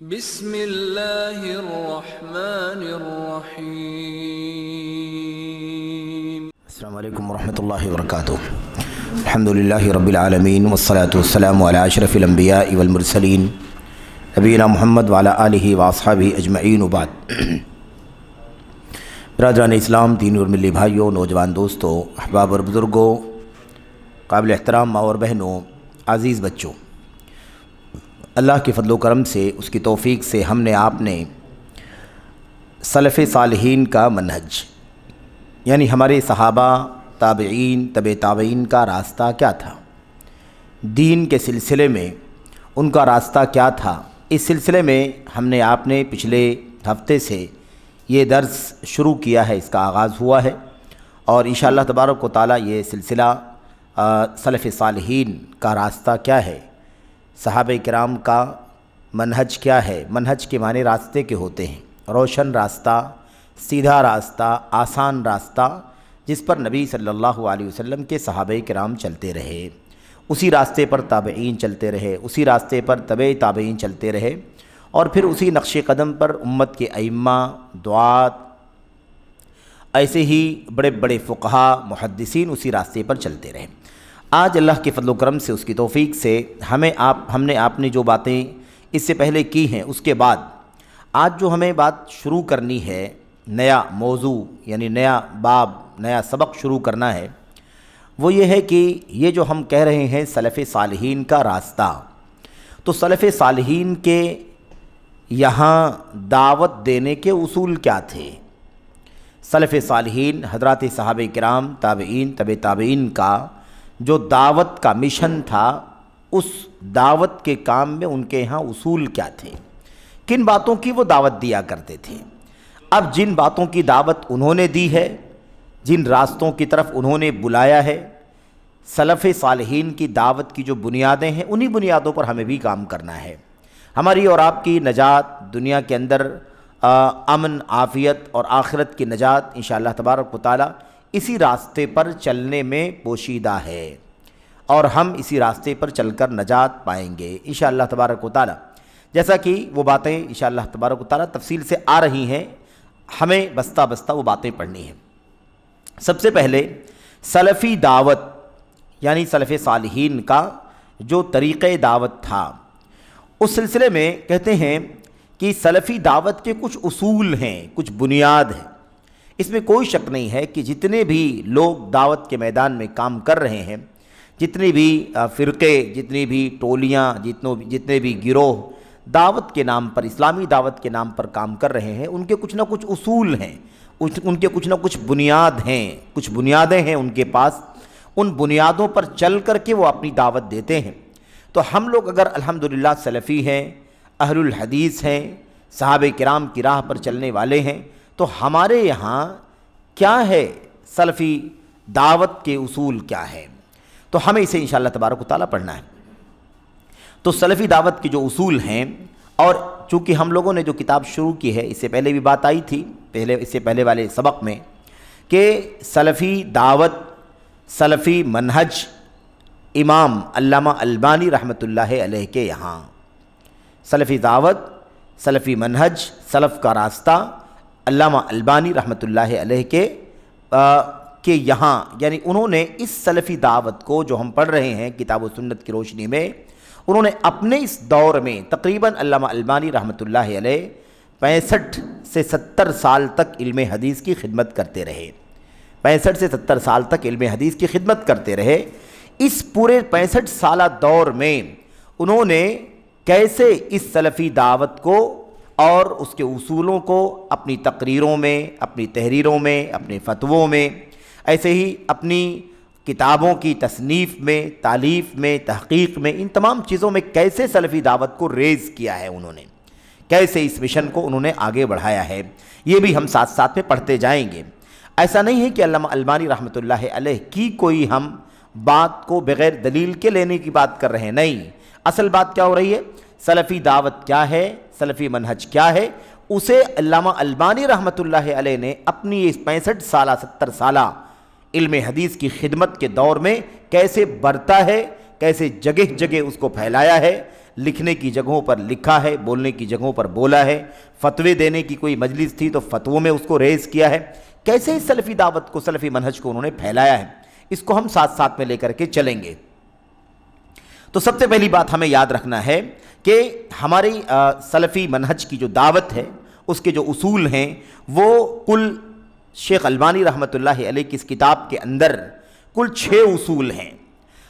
بسم اللہ الرحمن الرحیم۔ السلام علیکم ورحمۃ اللہ وبرکاتہ۔ الحمدللہ رب العالمین والصلاة والسلام علی اشرف الانبیاء والمرسلین نبینا محمد وعلی آلہ واصحابہ اجمعین وبعد۔ برادران اسلام، دین اور ملی بھائیوں، نوجوان دوستوں، احباب اور بزرگوں، قابل احترام ماں اور بہنوں، عزیز بچوں، اللہ کے فضل و کرم سے، اس کی توفیق سے ہم نے آپ نے سلف صالحین کا منہج، یعنی ہمارے صحابہ، تابعین، تبع تابعین کا راستہ کیا تھا، دین کے سلسلے میں ان کا راستہ کیا تھا، اس سلسلے میں ہم نے آپ نے پچھلے ہفتے سے یہ درس شروع کیا ہے، اس کا آغاز ہوا ہے، اور انشاءاللہ تبارک و تعالی یہ سلسلہ سلف صالحین کا راستہ کیا ہے، صحابہ کرام کا منہج کیا ہے۔ منہج کے معنی راستے کے ہوتے ہیں، روشن راستہ، سیدھا راستہ، آسان راستہ، جس پر نبی صلی اللہ علیہ وسلم کے صحابہ کرام چلتے رہے، اسی راستے پر تابعین چلتے رہے، اسی راستے پر تبع تابعین چلتے رہے، اور پھر اسی نقش قدم پر امت کے ائمہ، دعات، ایسے ہی بڑے بڑے فقہا، محدثین اسی راستے پر چلتے رہے۔ آج اللہ کے فضل و کرم سے، اس کی توفیق سے ہم نے آپ نے جو باتیں اس سے پہلے کی ہیں، اس کے بعد آج جو ہمیں بات شروع کرنی ہے، نیا موضوع یعنی نیا باب، نیا سبق شروع کرنا ہے، وہ یہ ہے کہ یہ جو ہم کہہ رہے ہیں سلف صالحین کا راستہ، تو سلف صالحین کے یہاں دعوت دینے کے اصول کیا تھے۔ سلف صالحین حضرات صحابہ کرام، تابعین، تبع تابعین کا جو دعوت کا مشن تھا، اس دعوت کے کام میں ان کے ہاں اصول کیا تھے، کن باتوں کی وہ دعوت دیا کرتے تھے۔ اب جن باتوں کی دعوت انہوں نے دی ہے، جن راستوں کی طرف انہوں نے بلایا ہے، سلف صالحین کی دعوت کی جو بنیادیں ہیں، انہی بنیادوں پر ہمیں بھی کام کرنا ہے۔ ہماری اور آپ کی نجات، دنیا کے اندر امن، عافیت اور آخرت کی نجات انشاءاللہ تبارک و تعالی اسی راستے پر چلنے میں پوشیدہ ہے، اور ہم اسی راستے پر چل کر نجات پائیں گے انشاءاللہ تبارک و تعالی۔ جیسا کہ وہ باتیں انشاءاللہ تبارک و تعالی تفصیل سے آ رہی ہیں، ہمیں بستہ بستہ وہ باتیں پڑھنی ہیں۔ سب سے پہلے سلفی دعوت یعنی سلف صالحین کا جو طریقہ دعوت تھا، اس سلسلے میں کہتے ہیں کہ سلفی دعوت کے کچھ اصول ہیں، کچھ بنیاد ہیں۔ اس میں کوئی شک نہیں ہے کہ جتنے بھی لوگ دعوت کے میدان میں کام کر رہے ہیں، جتنے بھی فرقے، جتنی بھی ٹولیاں، جتنے بھی گروہ دعوت کے نام پر، اسلامی دعوت کے نام پر کام کر رہے ہیں، ان کے کچھ نہ کچھ اصول ہیں، ان کے کچھ نہ کچھ بنیاد ہیں، کچھ بنیادیں ہیں ان کے پاس، ان بنیادوں پر چل کر کے وہ اپنی دعوت دیتے ہیں۔ تو ہم لوگ اگر الحمدللہ سلفی ہیں، اہل الحدیث ہیں، صحابہ کرام کی راہ پر چلنے والے ہیں، تو ہمارے یہاں کیا ہے، سلفی دعوت کے اصول کیا ہے، تو ہمیں اسے انشاءاللہ تبارک و تعالیٰ پڑھنا ہے۔ تو سلفی دعوت کے جو اصول ہیں، اور چونکہ ہم لوگوں نے جو کتاب شروع کی ہے، اس سے پہلے بھی بات آئی تھی، اس سے پہلے والے سبق میں، کہ سلفی دعوت، سلفی منہج امام علامہ البانی رحمۃ اللہ علیہ کے یہاں، سلفی دعوت، سلفی منہج، سلف کا راستہ علامہ البانی رحمۃ اللہ علیہ کے یہاں، یعنی انہوں نے اس سلفی دعوت کو جو ہم پڑھ رہے ہیں کتاب و سنت کی روشنی میں، انہوں نے اپنے اس دور میں تقریباً علامہ البانی رحمۃ اللہ علیہ 65 سے 70 سال تک علم حدیث کی خدمت کرتے رہے، 65 سے 70 سال تک علم حدیث کی خدمت کرتے رہے۔ اس پورے 65 سالہ دور میں انہوں نے کیسے اس سلفی دعوت کو اور اس کے اصولوں کو اپنی تقریروں میں، اپنی تحریروں میں، اپنے فتووں میں، ایسے ہی اپنی کتابوں کی تصنیف میں، تالیف میں، تحقیق میں، ان تمام چیزوں میں کیسے سلفی دعوت کو ریز کیا ہے انہوں نے، کیسے اس مشن کو انہوں نے آگے بڑھایا ہے، یہ بھی ہم ساتھ ساتھ میں پڑھتے جائیں گے۔ ایسا نہیں ہے کہ علامہ البانی رحمۃ اللہ علیہ کی کوئی ہم بات کو بغیر دلیل کے لینے کی بات کر رہے ہیں، نہیں، اصل بات کیا ہو رہی ہے، سلفی دعوت کیا ہے، سلفی منہج کیا ہے، اسے علامہ البانی رحمۃ اللہ علیہ نے اپنی اس 65 سالہ 70 سالہ علم حدیث کی خدمت کے دور میں کیسے برتا ہے، کیسے جگہ جگہ اس کو پھیلایا ہے، لکھنے کی جگہوں پر لکھا ہے، بولنے کی جگہوں پر بولا ہے، فتوے دینے کی کوئی مجلس تھی تو فتووں میں اس کو ریز کیا ہے، کیسے اس سلفی دعوت کو، سلفی منہج کو انہوں نے پھیلایا ہے، اس کو ہم ساتھ ساتھ میں لے کر کے چلیں گے۔ تو سب سے پہلی بات ہمیں یاد رکھنا ہے کہ ہماری سلفی منہج کی جو دعوت ہے، اس کے جو اصول ہیں وہ کل شیخ البانی رحمۃ اللہ علیہ کی اس کتاب کے اندر کل 6 اصول ہیں۔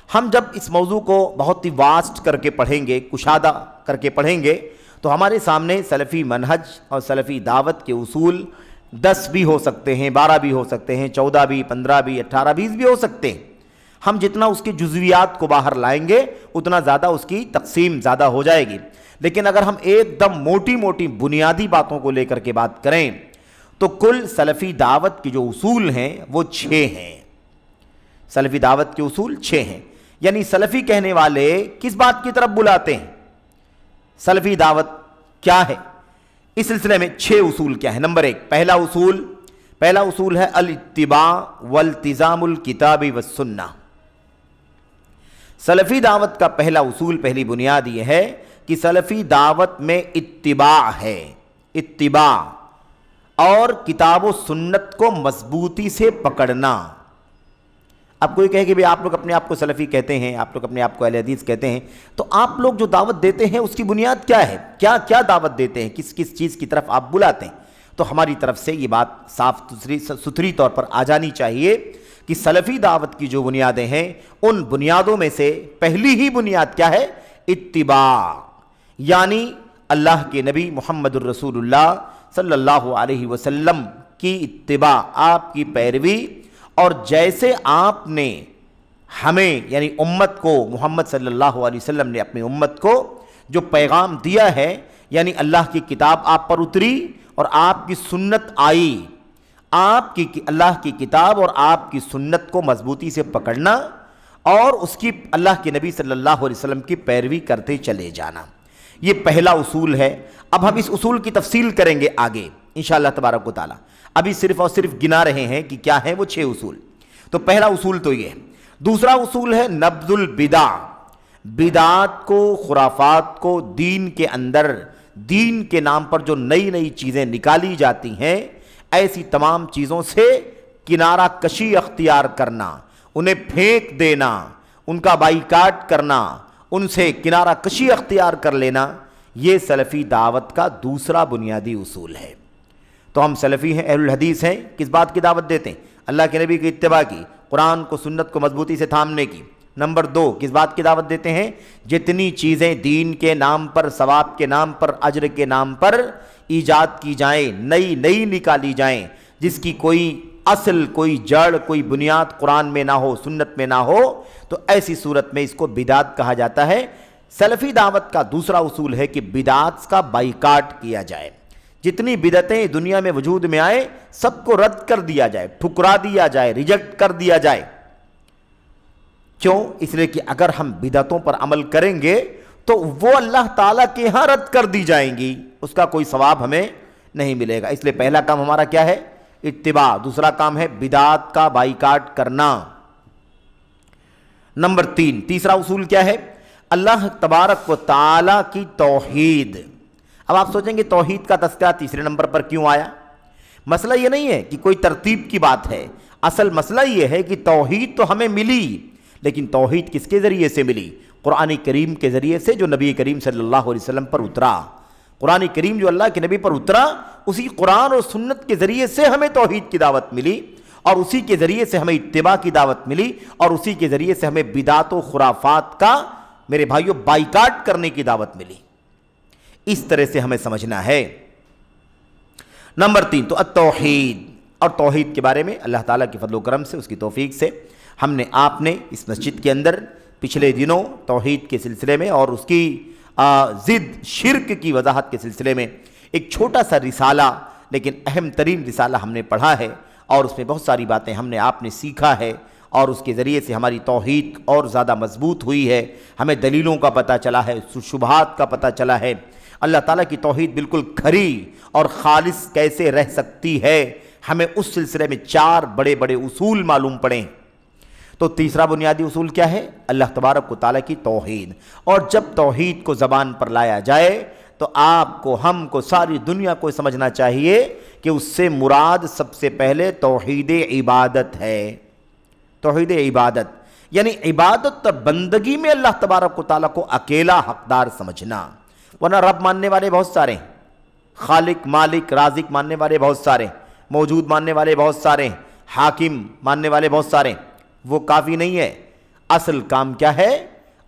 ہم جب اس موضوع کو بہت ہی واسٹ کر کے پڑھیں گے، کشادہ کر کے پڑھیں گے، تو ہمارے سامنے سلفی منہج اور سلفی دعوت کے اصول 10 بھی ہو سکتے ہیں، 12 بھی ہو سکتے ہیں، 14 بھی، 15 بھی، 18، 20 بھی ہو سکتے ہیں۔ ہم جتنا اس کی جزویات کو باہر لائیں گے اتنا زیادہ اس کی تقسیم زیادہ ہو جائے گی، لیکن اگر ہم ایک دم موٹی موٹی بنیادی باتوں کو لے کر کے بات کریں تو کل سلفی دعوت کی جو اصول ہیں وہ 6 ہیں۔ سلفی دعوت کے اصول 6 ہیں، یعنی سلفی کہنے والے کس بات کی طرف بلاتے ہیں، سلفی دعوت کیا ہے، اس سلسلے میں 6 اصول کیا ہے۔ نمبر 1، پہلا اصول ہے الاتباع والتزام الکتاب والسنہ۔ سلفی دعوت کا پہلا اصول، پہلی بنیاد یہ ہے کہ سلفی دعوت میں اتباع ہے، اتباع اور کتاب و سنت کو مضبوطی سے پکڑنا۔ اب کوئی کہے کہ بھئی آپ لوگ اپنے آپ کو سلفی کہتے ہیں، آپ لوگ اپنے آپ کو اہل حدیث کہتے ہیں، تو آپ لوگ جو دعوت دیتے ہیں اس کی بنیاد کیا ہے، کیا دعوت دیتے ہیں، کس چیز کی طرف آپ بلاتے ہیں؟ تو ہماری طرف سے یہ بات صاف ستھری طور پر آ جانی چاہیے کہ سلفی دعوت کی جو بنیادیں ہیں ان بنیادوں میں سے پہلی ہی بنیاد کیا ہے، اتباع، یعنی اللہ کے نبی محمد الرسول اللہ صلی اللہ علیہ وسلم کی اتباع، آپ کی پیروی، اور جیسے آپ نے ہمیں یعنی امت کو، محمد صلی اللہ علیہ وسلم نے اپنی امت کو جو پیغام دیا ہے، یعنی اللہ کی کتاب آپ پر اتری اور آپ کی سنت آئی، آپ کی اللہ کی کتاب اور آپ کی سنت کو مضبوطی سے پکڑنا اور اس کی اللہ کے نبی صلی اللہ علیہ وسلم کی پیروی کرتے چلے جانا، یہ پہلا اصول ہے۔ اب ہم اس اصول کی تفصیل کریں گے آگے انشاءاللہ تبارک و تعالی، ابھی صرف اور صرف گنا رہے ہیں کہ کیا ہیں وہ 6 اصول۔ تو پہلا اصول تو یہ ہے۔ دوسرا اصول ہے نبذ البدع، بدعات کو، خرافات کو دین کے اندر، دین کے نام پر جو نئی چیزیں نکالی جاتی ہیں، ایسی تمام چیزوں سے کنارہ کشی اختیار کرنا، انہیں پھینک دینا، ان کا بائیکاٹ کرنا، ان سے کنارہ کشی اختیار کر لینا، یہ سلفی دعوت کا دوسرا بنیادی اصول ہے۔ تو ہم سلفی ہیں، اہل الحدیث ہیں، کس بات کی دعوت دیتے ہیں؟ اللہ کے نبی کی اتباع کی، قرآن کو، سنت کو مضبوطی سے تھامنے کی۔ نمبر 2، کس بات کی دعوت دیتے ہیں؟ جتنی چیزیں دین کے نام پر، ثواب کے نام پر، اجر کے نام پر ایجاد کی جائیں، نئی نکالی جائیں، جس کی کوئی اصل، کوئی جڑ، کوئی بنیاد قرآن میں نہ ہو، سنت میں نہ ہو، تو ایسی صورت میں اس کو بدعت کہا جاتا ہے۔ سلفی دعوت کا دوسرا اصول ہے کہ بدعات کا بائیکاٹ کیا جائے، جتنی بدعتیں دنیا میں وجود میں آئے سب کو رد کر دیا جائے، ٹھکرا دیا جائے، ریجیکٹ کر دیا جائے۔ کیوں؟ اس لیے کہ اگر ہم بدعتوں پر عمل کریں گے تو وہ اللہ تعالیٰ کے ہاں رد کر دی جائیں گی، اس کا کوئی ثواب ہمیں نہیں ملے گا۔ اس لیے پہلا کام ہمارا کیا ہے؟ اتباع۔ دوسرا کام ہے بدعات کا بائیکاٹ کرنا۔ نمبر 3، تیسرا اصول کیا ہے؟ اللہ تبارک و تعالیٰ کی توحید۔ اب آپ سوچیں گے توحید کا تذکرہ تیسرے نمبر پر کیوں آیا؟ مسئلہ یہ نہیں ہے کہ کوئی ترتیب کی بات ہے، اصل مسئلہ یہ ہے کہ توحید تو ہمیں ملی، لیکن توحید کس کے ذریعے سے ملی؟ قرآن کریم کے ذریعے سے، جو نبی کریم صلی اللہ علیہ وسلم پر اترا۔ قرآن کریم جو اللہ کے نبی پر اترا، اسی قرآن اور سنت کے ذریعے سے ہمیں توحید کی دعوت ملی، اور اسی کے ذریعے سے ہمیں اتباع کی دعوت ملی، اور اسی کے ذریعے سے ہمیں بدعات و خرافات کا، میرے بھائیوں، بائیکاٹ کرنے کی دعوت ملی۔ اس طرح سے ہمیں سمجھنا ہے۔ نمبر 3 تو التوحید، اور توحید کے بارے میں اللہ تعالیٰ کے فضل و کرم سے، اس کی توفیق سے آپ نے اس مسجد کے اندر پچھلے دنوں توحید کے سلسلے میں اور اس کی ضد شرک کی وضاحت کے سلسلے میں ایک چھوٹا سا رسالہ، لیکن اہم ترین رسالہ ہم نے پڑھا ہے، اور اس میں بہت ساری باتیں آپ نے سیکھا ہے، اور اس کے ذریعے سے ہماری توحید اور زیادہ مضبوط ہوئی ہے، ہمیں دلیلوں کا پتہ چلا ہے، شبہات کا پتہ چلا ہے، اللہ تعالیٰ کی توحید بالکل کھری اور خالص کیسے رہ سکتی ہے، ہمیں اس سلسلے میں 4 بڑے اصول معلوم پڑے ہیں۔ تو تیسرا بنیادی اصول کیا ہے؟ اللہ تبارک و تعالیٰ کی توحید. اور جب توحید کو زبان پر لایا جائے تو آپ کو، ہم کو، ساری دنیا کو سمجھنا چاہیے کہ اس سے مراد سب سے پہلے توحید عبادت ہے. توحید عبادت یعنی عبادت اور بندگی میں اللہ تبارک و تعالیٰ کو اکیلا حقدار سمجھنا. ورنہ رب ماننے والے بہت سارے ہیں، خالق، مالک، رازق ماننے والے بہت سارے، موجود ماننے والے بہت سارے، حاکم ماننے والے بہت سارے. وہ کافی نہیں ہے. اصل کام کیا ہے؟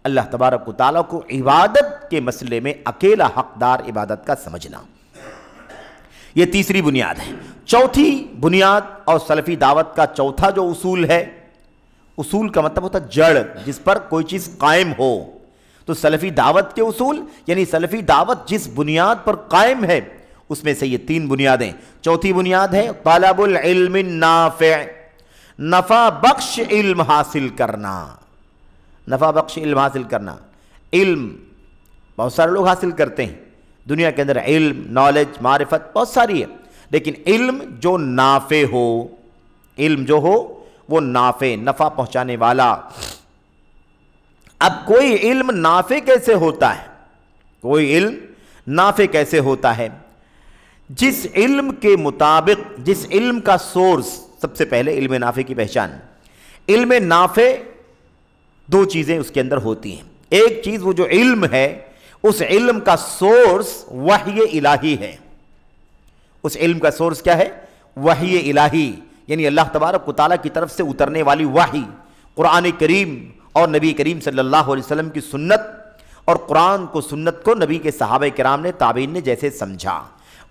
اللہ تبارک و تعالیٰ کو عبادت کے مسئلے میں اکیلا حقدار عبادت کا سمجھنا. یہ تیسری بنیاد ہے. چوتھی بنیاد اور سلفی دعوت کا چوتھا جو اصول ہے، اصول کا مطلب ہوتا ہے جڑ، جس پر کوئی چیز قائم ہو. تو سلفی دعوت کے اصول یعنی سلفی دعوت جس بنیاد پر قائم ہے اس میں سے یہ تین بنیادیں. چوتھی بنیاد ہے طلب العلم النافع، نفع بخش علم حاصل کرنا. نفع بخش علم حاصل کرنا. علم بہت سارے لوگ حاصل کرتے ہیں دنیا کے اندر، علم، نالج، معرفت بہت ساری ہے، لیکن علم جو نافع ہو، علم جو ہو وہ نافع، نفع پہنچانے والا. اب کوئی علم نافع کیسے ہوتا ہے؟ کوئی علم نافع کیسے ہوتا ہے؟ جس علم کے مطابق، جس علم کا سورس، سب سے پہلے علم نافع کی پہچان. علم نافع دو چیزیں اس کے اندر ہوتی ہیں. ایک چیز وہ جو علم ہے اس علم کا سورس وحی الہی ہے. اس علم کا سورس کیا ہے؟ وحی الہی، یعنی اللہ تبارک و تعالیٰ کی طرف سے اترنے والی وحی، قرآن کریم اور نبی کریم صلی اللہ علیہ وسلم کی سنت، اور قرآن کو، سنت کو نبی کے صحابہ کرام نے، تابعین نے جیسے سمجھا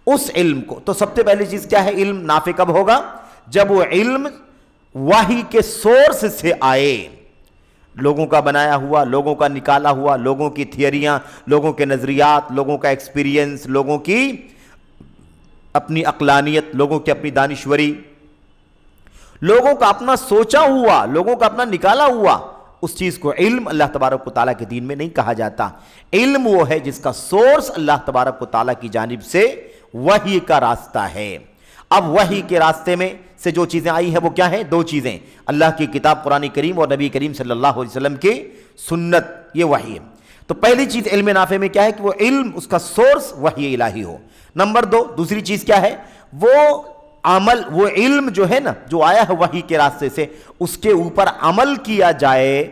اس علم کو. تو سب سے پہلی چیز کیا ہے؟ علم نافع کب ہوگا؟ جب وہ علم وحی کے سورس سے آئے. لوگوں کا بنایا ہوا، لوگوں کا نکالا ہوا، لوگوں کی تھیوریاں، لوگوں کے نظریات، لوگوں کا ایکسپیرینس، لوگوں کی اپنی عقلانیت، لوگوں کی اپنی دانشوری، لوگوں کا اپنا سوچا ہوا، لوگوں کا اپنا نکالا ہوا، اس چیز کو علم اللہ تبارک و تعالیٰ کے دین میں نہیں کہا جاتا. علم وہ ہے جس کا سورس اللہ تبارک و تعالیٰ کی جانب سے وحی کا راستہ ہے. اب وحی کے راستے میں سے جو چیزیں آئی ہیں وہ کیا ہیں؟ دو چیزیں، اللہ کی کتاب قرآن کریم اور نبی کریم صلی اللہ علیہ وسلم کی سنت، یہ وحی ہے. تو پہلی چیز علم نافع میں کیا ہے کہ وہ علم، اس کا سورس وحی الہی ہو. نمبر دو، دوسری چیز کیا ہے؟ وہ عمل، وہ علم جو ہے نا، جو آیا ہے وحی کے راستے سے، اس کے اوپر عمل کیا جائے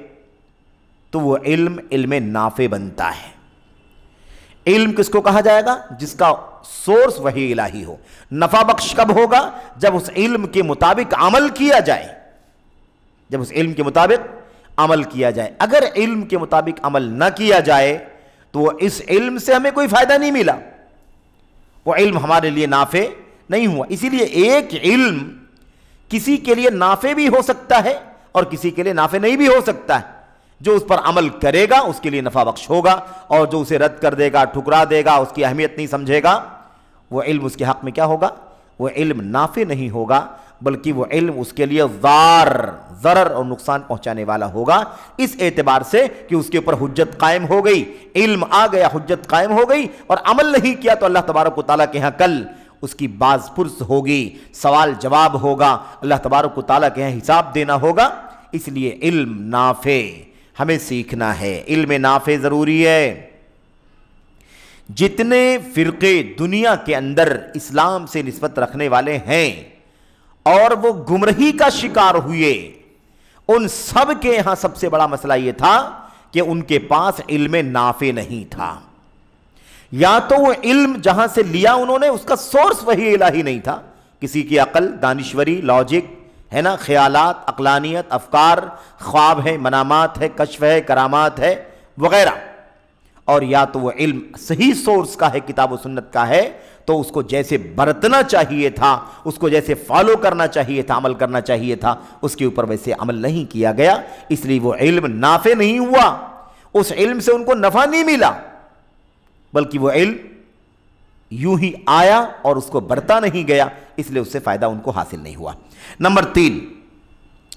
تو وہ علم علم نافع بنتا ہے. علم کس کو کہا جائے گا؟ جس کا سورس وحی الہی ہو. نفع بخش کب ہوگا؟ جب اس علم کے مطابق عمل کیا جائے. جب اس علم کے مطابق عمل کیا جائے. اگر علم کے مطابق عمل نہ کیا جائے تو اس علم سے ہمیں کوئی فائدہ نہیں ملا، وہ علم ہمارے لیے نافع نہیں ہوا. اسی لیے ایک علم کسی کے لیے نافع بھی ہو سکتا ہے اور کسی کے لیے نافع نہیں بھی ہو سکتا ہے. جو اس پر عمل کرے گا اس کے لیے نفع بخش ہوگا، اور جو اسے رد کر دے گا، ٹھکرا دے گا، اس کی اہمیت نہیں سمجھے گا، وہ علم اس کے حق میں کیا ہوگا؟ وہ علم نافع نہیں ہوگا، بلکہ وہ علم اس کے لیے ضرر اور نقصان پہنچانے والا ہوگا. اس اعتبار سے کہ اس کے اوپر حجت قائم ہو گئی، علم آ گیا، حجت قائم ہو گئی، اور عمل نہیں کیا تو اللہ تبارک و تعالیٰ کے ہاں کل اس کی باز پرس ہوگی، سوال جواب ہوگا، اللہ تبارک و تعالیٰ کے ہاں حساب دینا ہوگا. اس لیے علم نافع ہمیں سیکھنا ہے، علم نافع ضروری ہے. جتنے فرقے دنیا کے اندر اسلام سے نسبت رکھنے والے ہیں اور وہ گمراہی کا شکار ہوئے، ان سب کے یہاں سب سے بڑا مسئلہ یہ تھا کہ ان کے پاس علم نافع نہیں تھا. یا تو وہ علم جہاں سے لیا انہوں نے اس کا سورس وحی الہی نہیں تھا، کسی کی عقل، دانشوری، لاجک ہے نا، خیالات، عقلانیت، افکار، خواب ہے، منامات ہے، کشف ہے، کرامات ہے وغیرہ. اور یا تو وہ علم صحیح سورس کا ہے، کتاب و سنت کا ہے، تو اس کو جیسے برتنا چاہیے تھا، اس کو جیسے فالو کرنا چاہیے تھا، عمل کرنا چاہیے تھا، اس کے اوپر ویسے عمل نہیں کیا گیا. اس لیے وہ علم نافع نہیں ہوا، اس علم سے ان کو نفع نہیں ملا، بلکہ وہ علم یوں ہی آیا اور اس کو برتا نہیں گیا، اس لیے اس سے فائدہ ان کو حاصل نہیں ہوا. نمبر 3،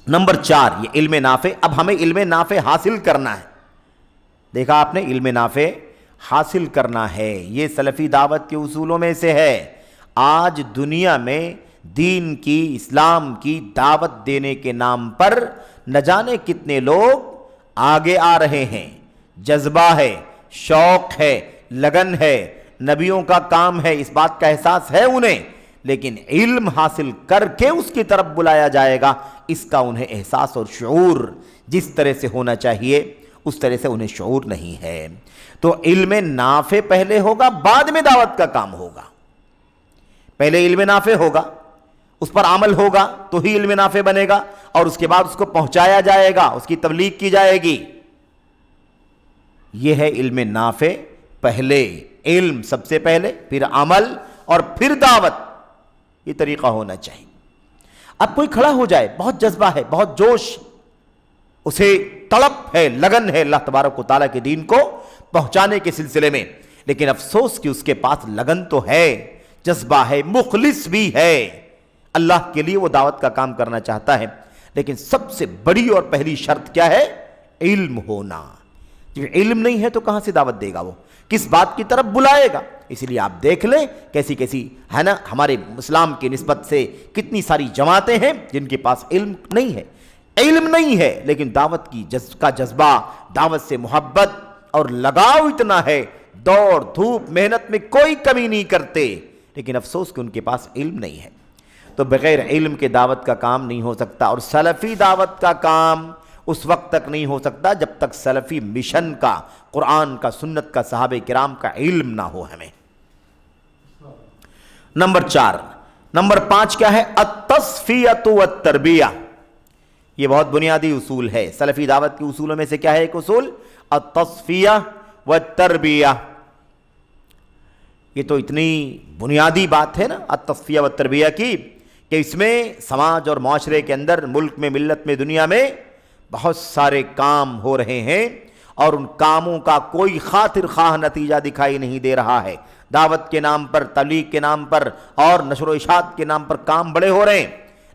نمبر 4 یہ علم نافع. اب ہمیں علم نافع حاصل کرنا ہے. دیکھا آپ نے، علم نافع حاصل کرنا ہے، یہ سلفی دعوت کے اصولوں میں سے ہے. آج دنیا میں دین کی، اسلام کی دعوت دینے کے نام پر نہ جانے کتنے لوگ آگے آ رہے ہیں، جذبہ ہے، شوق ہے، لگن ہے، نبیوں کا کام ہے، اس بات کا احساس ہے انہیں، لیکن علم حاصل کر کے اس کی طرف بلایا جائے گا، اس کا انہیں احساس اور شعور جس طرح سے ہونا چاہیے اس طرح سے انہیں شعور نہیں ہے۔ تو علم نافع پہلے ہوگا، بعد میں دعوت کا کام ہوگا۔ پہلے علم نافع ہوگا، اس پر عمل ہوگا تو ہی علم نافع بنے گا، اور اس کے بعد اس کو پہنچایا جائے گا، اس کی تبلیغ کی جائے گی۔ یہ ہے علم نافع، پہلے علم سب سے پہلے، پھر عمل اور پھر دعوت، یہ طریقہ ہونا چاہیے۔ اب کوئی کھڑا ہو جائے، بہت جذبہ ہے، بہت جوش، اسے تڑپ ہے، لگن ہے اللہ تبارک و تعالیٰ کے دین کو پہنچانے کے سلسلے میں، لیکن افسوس کہ اس کے پاس لگن تو ہے، جذبہ ہے، مخلص بھی ہے، اللہ کے لیے وہ دعوت کا کام کرنا چاہتا ہے، لیکن سب سے بڑی اور پہلی شرط کیا ہے؟ علم ہونا۔ جب علم نہیں ہے تو کہاں سے دعوت دے گا، وہ کس بات کی طرف بلائے گا؟ اسی لیے آپ دیکھ لیں کیسی کیسی ہے نا، ہمارے اسلام کی نسبت سے کتنی ساری جماعتیں ہیں جن کے پاس علم نہیں ہے، علم نہیں ہے لیکن دعوت کا جذبہ، دعوت سے محبت اور لگاؤ اتنا ہے، دوڑ دھوپ محنت میں کوئی کمی نہیں کرتے، لیکن افسوس کہ ان کے پاس علم نہیں ہے۔ تو بغیر علم کے دعوت کا کام نہیں ہو سکتا، اور سلفی دعوت کا کام اس وقت تک نہیں ہو سکتا جب تک سلفی مشن کا، قرآن کا، سنت کا، صحابہ کرام کا علم نہ ہو ہمیں۔ نمبر 4، نمبر 5 کیا ہے؟ التصفیۃ والتربیہ۔ یہ بہت بنیادی اصول ہے، سلفی دعوت کے اصولوں میں سے کیا ہے ایک اصول؟ التصفیہ والتربیہ۔ یہ تو اتنی بنیادی بات ہے نا التصفیہ والتربیہ کی، کہ اس میں سماج اور معاشرے کے اندر، ملک میں، ملت میں، دنیا میں بہت سارے کام ہو رہے ہیں، اور ان کاموں کا کوئی خاطر خواہ نتیجہ دکھائی نہیں دے رہا ہے۔ دعوت کے نام پر، تبلیغ کے نام پر اور نشر و اشاعت کے نام پر کام بڑے ہو رہے ہیں،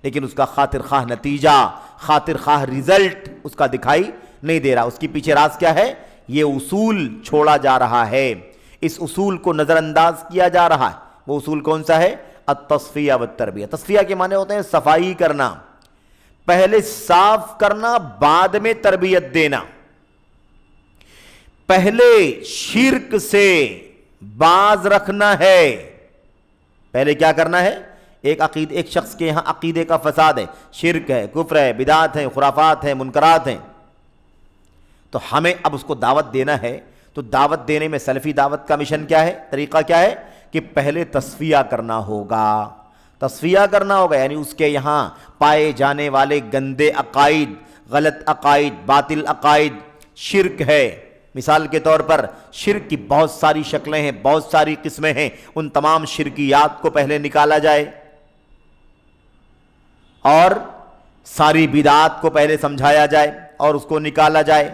لیکن اس کا خاطر خواہ نتیجہ، خاطر خواہ رزلٹ اس کا دکھائی نہیں دے رہا۔ اس کے پیچھے راز کیا ہے؟ یہ اصول چھوڑا جا رہا ہے، اس اصول کو نظر انداز کیا جا رہا ہے۔ وہ اصول کون سا ہے؟ التصفیہ والتربیہ۔ تصفیہ کے معنی ہوتے ہیں صفائی کرنا، پہلے صاف کرنا، بعد میں تربیت دینا، پہلے شرک سے باز رکھنا ہے۔ پہلے کیا کرنا ہے؟ ایک شخص کے یہاں عقیدے کا فساد ہے، شرک ہے، کفر ہے، بدعات ہیں، خرافات ہیں، منکرات ہیں، تو ہمیں اب اس کو دعوت دینا ہے۔ تو دعوت دینے میں سلفی دعوت کا مشن کیا ہے، طریقہ کیا ہے؟ کہ پہلے تصفیہ کرنا ہوگا، تصفیہ کرنا ہوگا، یعنی اس کے یہاں پائے جانے والے گندے عقائد، غلط عقائد، باطل عقائد، شرک ہے۔ مثال کے طور پر شرک کی بہت ساری شکلیں ہیں، بہت ساری قسمیں ہیں، ان تمام شرکیات کو پہلے نکالا جائے، اور ساری بدعات کو پہلے سمجھایا جائے اور اس کو نکالا جائے۔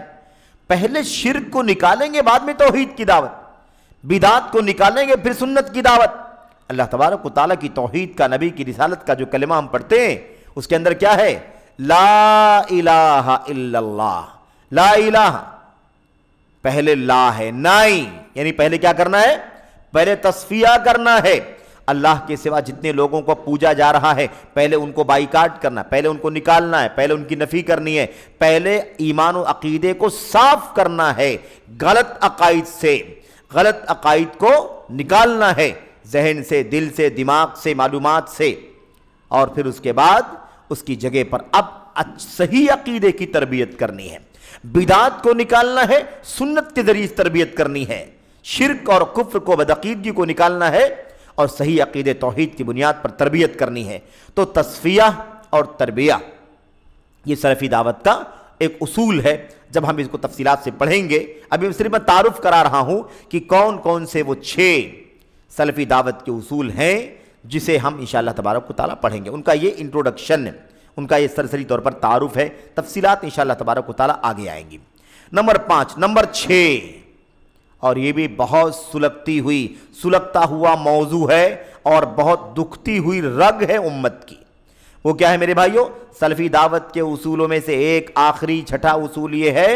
پہلے شرک کو نکالیں گے، بعد میں توحید کی دعوت، بدعات کو نکالیں گے، پھر سنت کی دعوت۔ اللہ تبارک و تعالیٰ کی توحید کا، نبی کی رسالت کا جو کلمہ ہم پڑھتے ہیں اس کے اندر کیا ہے؟ لا الہ الا اللہ، لا الہ، پہلے لا ہے، نائی، یعنی پہلے کیا کرنا ہے؟ پہلے تصفیہ کرنا ہے۔ اللہ کے سوا جتنے لوگوں کو پوجا جا رہا ہے پہلے ان کو بائیکاٹ کرنا، پہلے ان کو نکالنا ہے، پہلے ان کی نفی کرنی ہے، پہلے ایمان و عقیدے کو صاف کرنا ہے، غلط عقائد سے، غلط عقائد کو نکالنا ہے ذہن سے، دل سے، دماغ سے، معلومات سے، اور پھر اس کے بعد اس کی جگہ پر اب صحیح عقیدے کی تربیت کرنی ہے، بدعات کو نکالنا ہے، سنت کے ذریعے تربیت کرنی ہے، شرک اور کفر کو، بدعقیدگی کو نکالنا ہے، اور صحیح عقیدے توحید کی بنیاد پر تربیت کرنی ہے۔ تو تصفیہ اور تربیہ یہ سلفی دعوت کا ایک اصول ہے۔ جب ہم اس کو تفصیلات سے پڑھیں گے، ابھی صرف میں تعارف کرا رہا ہوں کہ کون کون سے وہ 6 سلفی دعوت کے اصول ہیں جسے ہم انشاءاللہ تبارک و تعالیٰ پڑھیں گے۔ ان کا یہ انٹروڈکشن، ان کا یہ سرسری طور پر تعارف ہے، تفصیلات انشاءاللہ تبارک و تعالیٰ آگے آئیں گی۔ نمبر 5، نمبر 6، اور یہ بھی بہت سلگتا ہوا موضوع ہے اور بہت دکھتی ہوئی رگ ہے امت کی۔ وہ کیا ہے میرے بھائیوں؟ سلفی دعوت کے اصولوں میں سے ایک آخری چھٹا اصول یہ ہے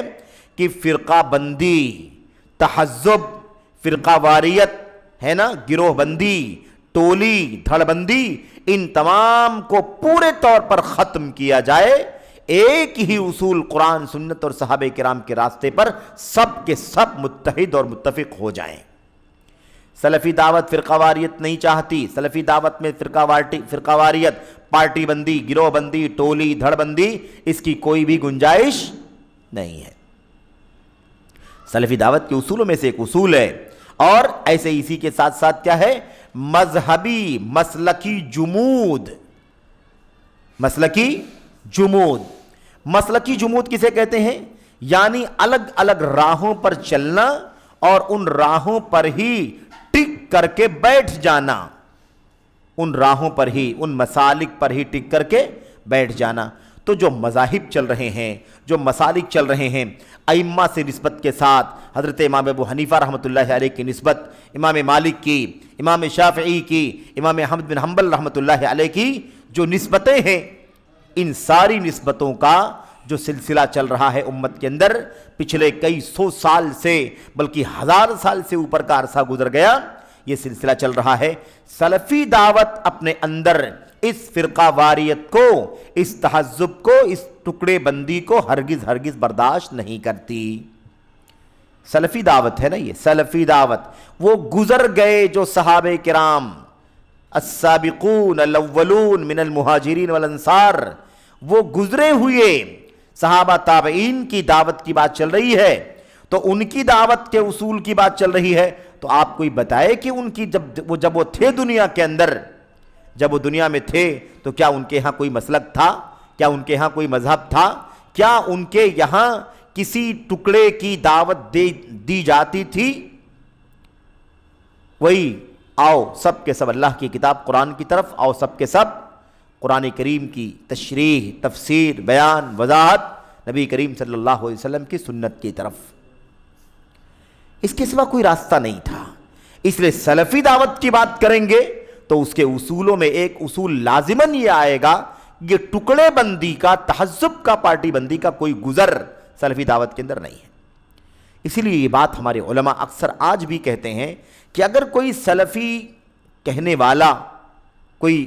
کہ فرقہ بندی، تحزب، فرقہ واریت ہے نا، گروہ بندی، ٹولی، دھڑ بندی، ان تمام کو پورے طور پر ختم کیا جائے، ایک ہی اصول قرآن سنت اور صحابہ کرام کے راستے پر سب کے سب متحد اور متفق ہو جائیں۔ سلفی دعوت فرقہ واریت نہیں چاہتی۔ سلفی دعوت میں فرقہ واریت، پارٹی بندی، گروہ بندی، ٹولی دھڑ بندی، اس کی کوئی بھی گنجائش نہیں ہے۔ سلفی دعوت کے اصولوں میں سے ایک اصول ہے، اور ایسے اسی کے ساتھ ساتھ کیا ہے؟ مذہبی مسلکی جمود۔ مسلکی جمود، مسلکی جمود کسے کہتے ہیں؟ یعنی الگ الگ راہوں پر چلنا اور ان راہوں پر ہی ٹک کر کے بیٹھ جانا، ان راہوں پر ہی، ان مسالک پر ہی ٹک کر کے بیٹھ جانا۔ تو جو مذاہب چل رہے ہیں، جو مسالک چل رہے ہیں، ائمہ سے نسبت کے ساتھ حضرت امام ابو حنیفہ رحمۃ اللہ علیہ کی نسبت، امام مالک کی، امام شافعی کی، امام احمد بن حنبل رحمۃ اللہ علیہ کی جو نسبتیں ہیں، ان ساری نسبتوں کا جو سلسلہ چل رہا ہے امت کے اندر پچھلے کئی سو سال سے، بلکہ ہزار سال سے اوپر کا عرصہ گزر گیا، یہ سلسلہ چل رہا ہے۔ سلفی دعوت اپنے اندر اس فرقہ واریت کو، اس تحزب کو، اس ٹکڑے بندی کو ہرگز ہرگز برداشت نہیں کرتی۔ سلفی دعوت ہے نا یہ، سلفی دعوت وہ گزر گئے جو صحابہ کرام، السابقون الاولون من المہاجرین والانصار، وہ گزرے ہوئے صحابہ تابعین کی دعوت کی بات چل رہی ہے، تو ان کی دعوت کے اصول کی بات چل رہی ہے۔ تو آپ کوئی بتائے کہ ان کی جب وہ تھے دنیا کے اندر، جب وہ دنیا میں تھے تو کیا ان کے ہاں کوئی مسلک تھا؟ کیا ان کے ہاں کوئی مذہب تھا؟ کیا ان کے یہاں کسی ٹکڑے کی دعوت دی جاتی تھی؟ وہی آؤ سب کے سب اللہ کی کتاب قرآن کی طرف، آؤ سب کے سب قرآن کریم کی تشریح، تفسیر، بیان، وضاحت، نبی کریم صلی اللہ علیہ وسلم کی سنت کی طرف۔ اس کے سوا کوئی راستہ نہیں تھا۔ اس لیے سلفی دعوت کی بات کریں گے تو اس کے اصولوں میں ایک اصول لازماً یہ آئے گا، یہ ٹکڑے بندی کا، تحزب کا، پارٹی بندی کا کوئی گزر سلفی دعوت کے اندر نہیں ہے۔ اسی لیے یہ بات ہمارے علماء اکثر آج بھی کہتے ہیں کہ اگر کوئی سلفی کہنے والا، کوئی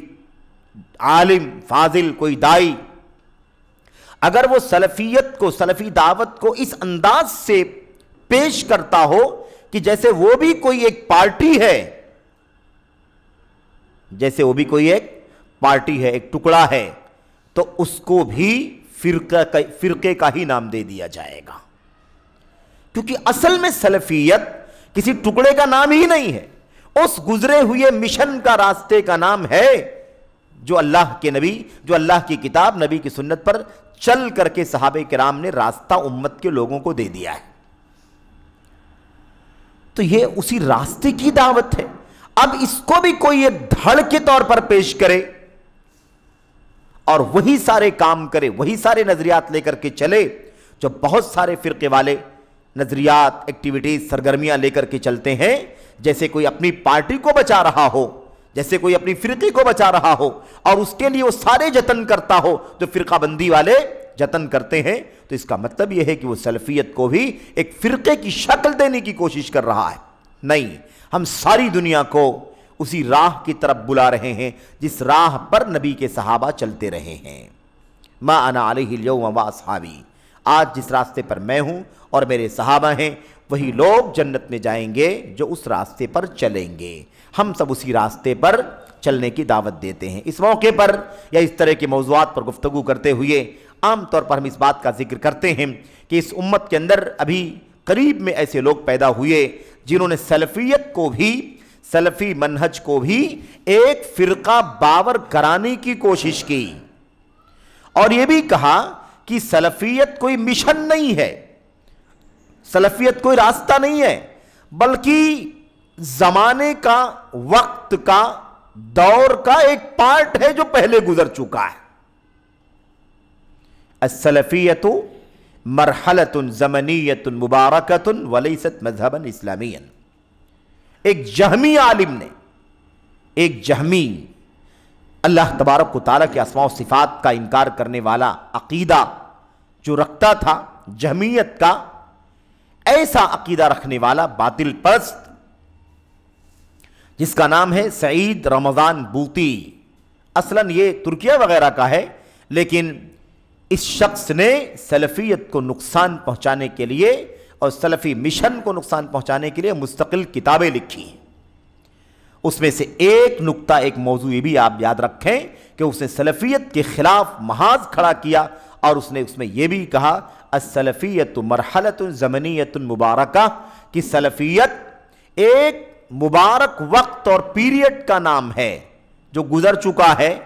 عالم فاضل، کوئی دائی، اگر وہ سلفیت کو، سلفی دعوت کو اس انداز سے پیش کرتا ہو کہ جیسے وہ بھی کوئی ایک پارٹی ہے، جیسے وہ بھی کوئی ایک پارٹی ہے، ایک ٹکڑا ہے، تو اس کو بھی فرقے کا ہی نام دے دیا جائے گا، کیونکہ اصل میں سلفیت کسی ٹکڑے کا نام ہی نہیں ہے، اس گزرے ہوئے مشن کا، راستے کا نام ہے جو اللہ کے نبی، جو اللہ کی کتاب، نبی کی سنت پر چل کر کے صحابہ کرام نے راستہ امت کے لوگوں کو دے دیا ہے۔ تو یہ اسی راستے کی دعوت ہے۔ اب اس کو بھی کوئی ایک دھڑ کے طور پر پیش کرے اور وہی سارے کام کرے، وہی سارے نظریات لے کر کے چلے جو بہت سارے فرقے والے نظریات، ایکٹیویٹیز، سرگرمیاں لے کر کے چلتے ہیں، جیسے کوئی اپنی پارٹی کو بچا رہا ہو، جیسے کوئی اپنی فرقے کو بچا رہا ہو، اور اس کے لیے وہ سارے جتن کرتا ہو جو فرقہ بندی والے جتن کرتے ہیں، تو اس کا مطلب یہ ہے کہ وہ سلفیت کو بھی ایک فرقے کی شکل دینے کی کوشش کر رہا ہے۔ نہیں، ہم ساری دنیا کو اسی راہ کی طرف بلا رہے ہیں جس راہ پر نبی کے صحابہ چلتے رہے ہیں۔ ما انا علیہ اليوم واصحابی، آج جس راستے پر میں ہوں اور میرے صحابہ ہیں، وہی لوگ جنت میں جائیں گے جو اس راستے پر چلیں گے۔ ہم سب اسی راستے پر چلنے کی دعوت دیتے ہیں۔ اس موقع پر یا اس طرح کے موضوعات پر گفتگو کرتے ہوئے عام طور پر ہم اس بات کا ذکر کرتے ہیں کہ اس امت کے اندر ابھی قریب میں ایسے لوگ پیدا ہوئے جنہوں نے سلفیت کو بھی، سلفی منہج کو بھی ایک فرقہ باور کرانے کی کوشش کی، اور یہ بھی کہا کہ سلفیت کوئی مشن نہیں ہے، سلفیت کوئی راستہ نہیں ہے، بلکہ زمانے کا، وقت کا، دور کا ایک پارٹ ہے جو پہلے گزر چکا ہے۔ السلفیت مرحلۃ زمنیۃ مبارکۃ ولیست مذہبا اسلامیا۔ ایک جہمی عالم نے، ایک جہمی اللہ تبارک و تعالیٰ کے اسماء و صفات کا انکار کرنے والا عقیدہ جو رکھتا تھا، جہمیت کا، ایسا عقیدہ رکھنے والا باطل پرست جس کا نام ہے سعید رمضان بوطی، اصلاً یہ ترکیہ وغیرہ کا ہے، لیکن اس شخص نے سلفیت کو نقصان پہنچانے کے لیے اور سلفی مشن کو نقصان پہنچانے کے لیے مستقل کتابیں لکھی ہیں۔ اس میں سے ایک نقطہ، ایک موضوع یہ بھی آپ یاد رکھیں کہ اس نے سلفیت کے خلاف محاذ کھڑا کیا، اور اس میں یہ بھی کہا السلفیت مرحلۃ زمنیۃ مبارکہ، کہ سلفیت ایک مبارک وقت اور پیریڈ کا نام ہے جو گزر چکا ہے،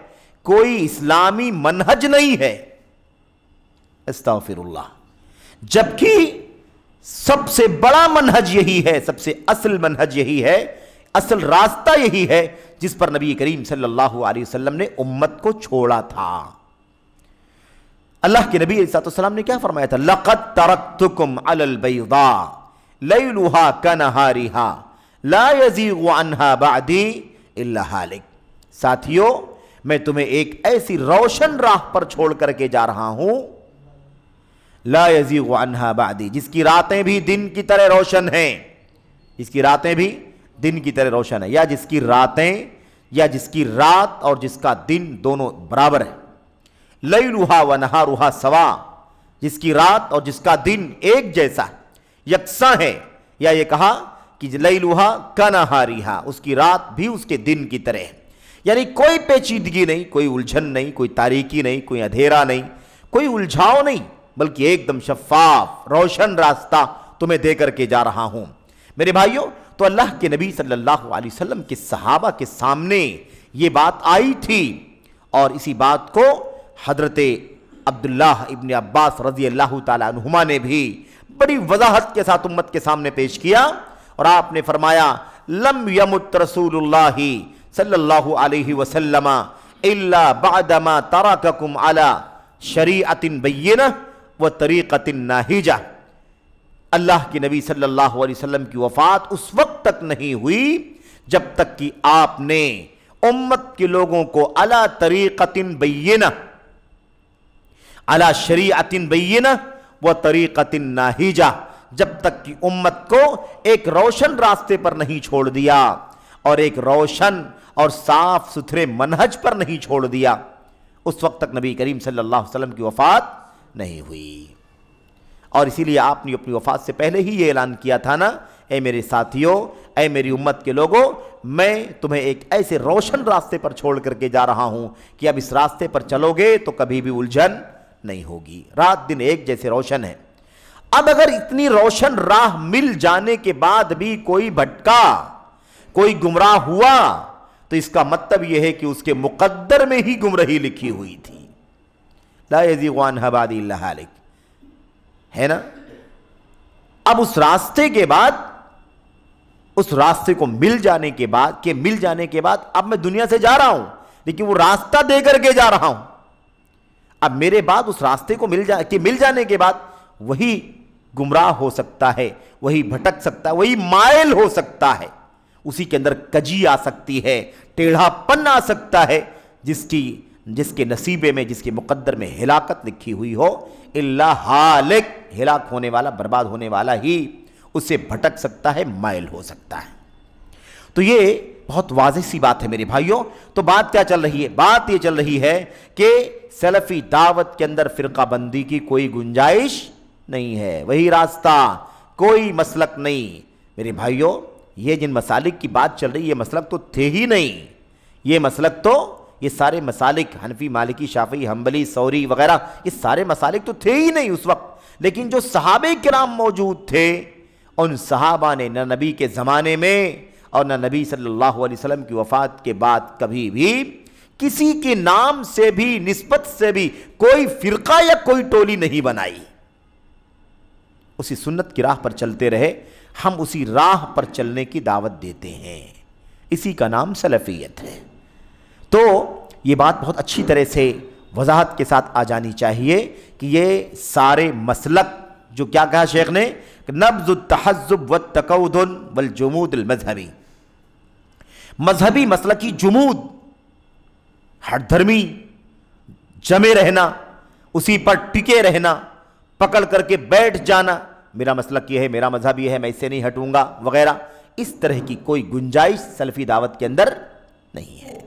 کوئی اسلامی منہج نہیں ہے۔ استغفر اللہ۔ جبکہ سب سے بڑا منہج یہی ہے، سب سے اصل منہج یہی ہے، اصل راستہ یہی ہے جس پر نبی کریم صلی اللہ علیہ وسلم نے امت کو چھوڑا تھا۔ اللہ کے نبی علیہ السلام نے کیا فرمایا تھا؟ لَقَدْ تَرَكْتُكُمْ عَلَى الْبَيْضَاءِ لَيْلُهَا كَنَهَارِهَا لَا يَزِيغُ عَنْهَا بَعْدِي إِلَّا هَالِكٌ۔ ساتھیو، میں تمہیں ایک ایسی روشن راہ پر چھوڑ کر کے جا رہا ہوں، لا یزیغ عنہا بعدی، جس کی راتیں بھی دن کی طرح روشن ہیں، جس کی راتیں بھی دن کی طرح روشن ہیں، یا جس کی راتیں یا جس کی رات اور جس کا دن دونوں برابر ہیں۔ لیلھا و نہارھا سوا، جس کی رات اور جس کا دن ایک جیسا یکساں ہے، یا یہ کہا کہ لیلھا کنہاریھا، اس کی رات بھی اس کے دن کی طرح ہے، یعنی کوئی پیچیدگی نہیں، کوئی الجھن نہیں، کوئی تاریکی نہیں، کوئی اندھیرا نہیں، کوئی الجھاؤ نہیں، بلکہ ایک دم شفاف روشن راستہ تمہیں دے کر کے جا رہا ہوں۔ میرے بھائیوں، تو اللہ کے نبی صلی اللہ علیہ وسلم کے صحابہ کے سامنے یہ بات آئی تھی، اور اسی بات کو حضرت عبداللہ ابن عباس رضی اللہ تعالیٰ عنہما نے بھی بڑی وضاحت کے ساتھ امت کے سامنے پیش کیا، اور آپ نے فرمایا لم یمت رسول اللہ صلی اللہ علیہ وسلم الا بعدما ترککم علی شریعت بینہ و طریقت ناہجہ۔ اللہ کی نبی صلی اللہ علیہ وسلم کی وفات اس وقت تک نہیں ہوئی جب تک کہ آپ نے امت کے لوگوں کو علی طریقت بینہ، علی شریعت بینہ و طریقت ناہجہ، جب تک کہ امت کو ایک روشن راستے پر نہیں چھوڑ دیا اور ایک روشن اور صاف ستھرے منہج پر نہیں چھوڑ دیا، اس وقت تک نبی کریم صلی اللہ علیہ وسلم کی وفات نہیں ہوئی۔ اور اسی لیے آپ نے اپنی وفات سے پہلے ہی یہ اعلان کیا تھا نا، اے میرے ساتھیوں، اے میری امت کے لوگوں، میں تمہیں ایک ایسے روشن راستے پر چھوڑ کر کے جا رہا ہوں کہ اب اس راستے پر چلو گے تو کبھی بھی الجھن نہیں ہوگی، رات دن ایک جیسے روشن ہے۔ اب اگر اتنی روشن راہ مل جانے کے بعد بھی کوئی بھٹکا، کوئی گمراہ ہوا، تو اس کا مطلب یہ ہے کہ اس کے مقدر میں ہی گمراہی لکھی ہوئی تھی۔ لا یزیغ عنہا بعدی الا ہالک، ہے نا؟ اب اس راستے کے بعد، اس راستے کو مل جانے کے بعد اب میں دنیا سے جا رہا ہوں، لیکن وہ راستہ دے کر کے جا رہا ہوں۔ اب میرے بعد اس راستے کو مل جانے کے بعد وہی گمراہ ہو سکتا ہے، وہی بھٹک سکتا ہے، وہی مائل ہو سکتا ہے، اسی کے اندر کجی آ سکتی ہے، ٹیڑھا پن آ سکتا ہے، جس کے نصیبے میں، جس کے مقدر میں ہلاکت لکھی ہوئی ہو، الا ہالک، ہلاک ہونے والا، برباد ہونے والا ہی اس سے بھٹک سکتا ہے، مائل ہو سکتا ہے۔ تو یہ بہت واضح سی بات ہے میرے بھائیوں۔ تو بات کیا چل رہی ہے؟ بات یہ چل رہی ہے کہ سلفی دعوت کے اندر فرقہ بندی کی کوئی گنجائش نہیں ہے، وہی راستہ، کوئی مسلک نہیں۔ میرے بھائیوں، یہ جن مسالک کی بات چل رہی ہے، یہ مسلک تو تھے ہی نہیں، یہ سارے مسالک، حنفی، مالکی، شافعی، حنبلی، ثوری وغیرہ، یہ سارے مسالک تو تھے ہی نہیں اس وقت، لیکن جو صحابہ کرام موجود تھے، ان صحابہ نے نہ نبی کے زمانے میں اور نہ نبی صلی اللہ علیہ وسلم کی وفات کے بعد کبھی بھی کسی کے نام سے بھی، نسبت سے بھی کوئی فرقہ یا کوئی ٹولی نہیں بنائی، اسی سنت کی راہ پر چلتے رہے۔ ہم اسی راہ پر چلنے کی دعوت دیتے ہیں، اسی کا نام سلفیت ہے۔ تو یہ بات بہت اچھی طرح سے وضاحت کے ساتھ آ جانی چاہیے کہ یہ سارے مسلک جو کیا کہا شیخ نے، نبذ التحزب والتقودن والجمود المذہبی، مذہبی مسلکی جمود، ہٹ دھرمی، جمے رہنا، اسی پر ٹکے رہنا، پکڑ کر کے بیٹھ جانا، میرا مسلک یہ ہے، میرا مذہب یہ ہے، میں اس سے نہیں ہٹوں گا وغیرہ، اس طرح کی کوئی گنجائش سلفی دعوت کے اندر نہیں ہے۔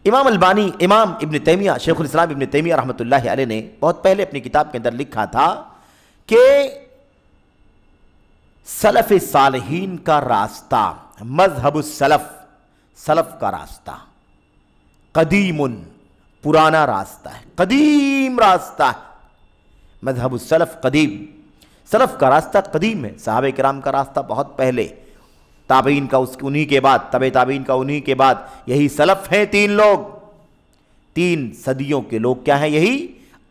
امام ابن تیمیہ، شیخ الاسلام ابن تیمیہ رحمۃ اللہ علیہ نے بہت پہلے اپنی کتاب کے اندر لکھا تھا کہ سلف صالحین کا راستہ، مذہب السلف، سلف کا راستہ قدیم، پرانا راستہ ہے، قدیم راستہ ہے۔ مذہب السلف قدیم، سلف کا راستہ قدیم ہے، صحابہ کرام کا راستہ بہت پہلے، تابعین کا انہی کے بعد، تبع تابعین کا انہی کے بعد، یہی سلف ہیں تین لوگ، 3 صدیوں کے لوگ کیا ہیں؟ یہی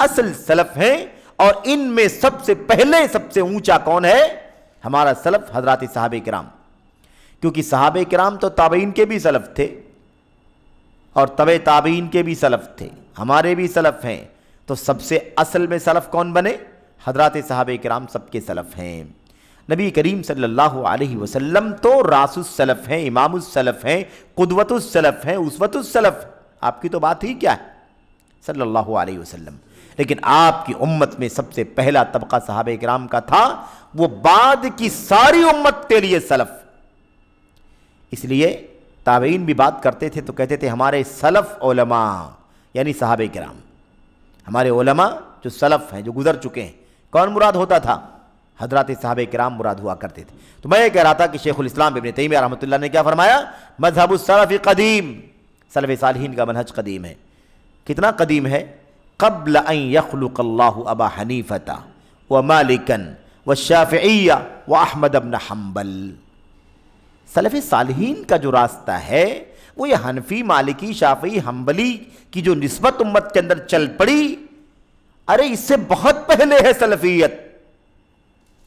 اصل سلف ہیں۔ اور ان میں سب سے پہلے سب سے اونچا کون ہے؟ ہمارا سلف حضرات صحابہ کرام، کیونکہ صحابہ کرام تو تابعین کے بھی سلف تھے اور تبع تابعین کے بھی سلف تھے، ہمارے بھی سلف ہیں، تو سب سے اصل میں سلف کون بنے؟ حضرات صحابہ کرام سب کے سلف ہیں۔ نبی کریم صلی اللہ علیہ وسلم تو راس السلف ہیں، امام السلف ہیں، قدوۃ السلف ہیں، اسوۃ السلف، آپ کی تو بات ہی کیا ہے صلی اللہ علیہ وسلم۔ لیکن آپ کی امت میں سب سے پہلا طبقہ صحابہ کرام کا تھا، وہ بعد کی ساری امت کے لیے سلف۔ اس لیے تابعین بھی بات کرتے تھے تو کہتے تھے ہمارے سلف علماء، یعنی صحابہ کرام، ہمارے علماء جو سلف ہیں، جو گزر چکے ہیں، کون مراد ہوتا تھا؟ حضرات صحابہ کرام مراد ہوا کرتے تھے۔ تو میں یہ کہہ رہا تھا کہ شیخ الاسلام ابن تیمیہ رحمۃ اللہ نے کیا فرمایا؟ مذہب السلف قدیم، سلف صالحین کا منہج قدیم ہے۔ کتنا قدیم ہے؟ قبل ان یخلق اللہ ابا حنیفۃ ومالکا والشافعی واحمد بن حنبل۔ سلف صالحین کا جو راستہ ہے وہ یہ حنفی، مالکی، شافعی، حنبلی کی جو نسبت امت کے اندر چل پڑی، ارے اس سے بہت پہلے ہے سلفیت،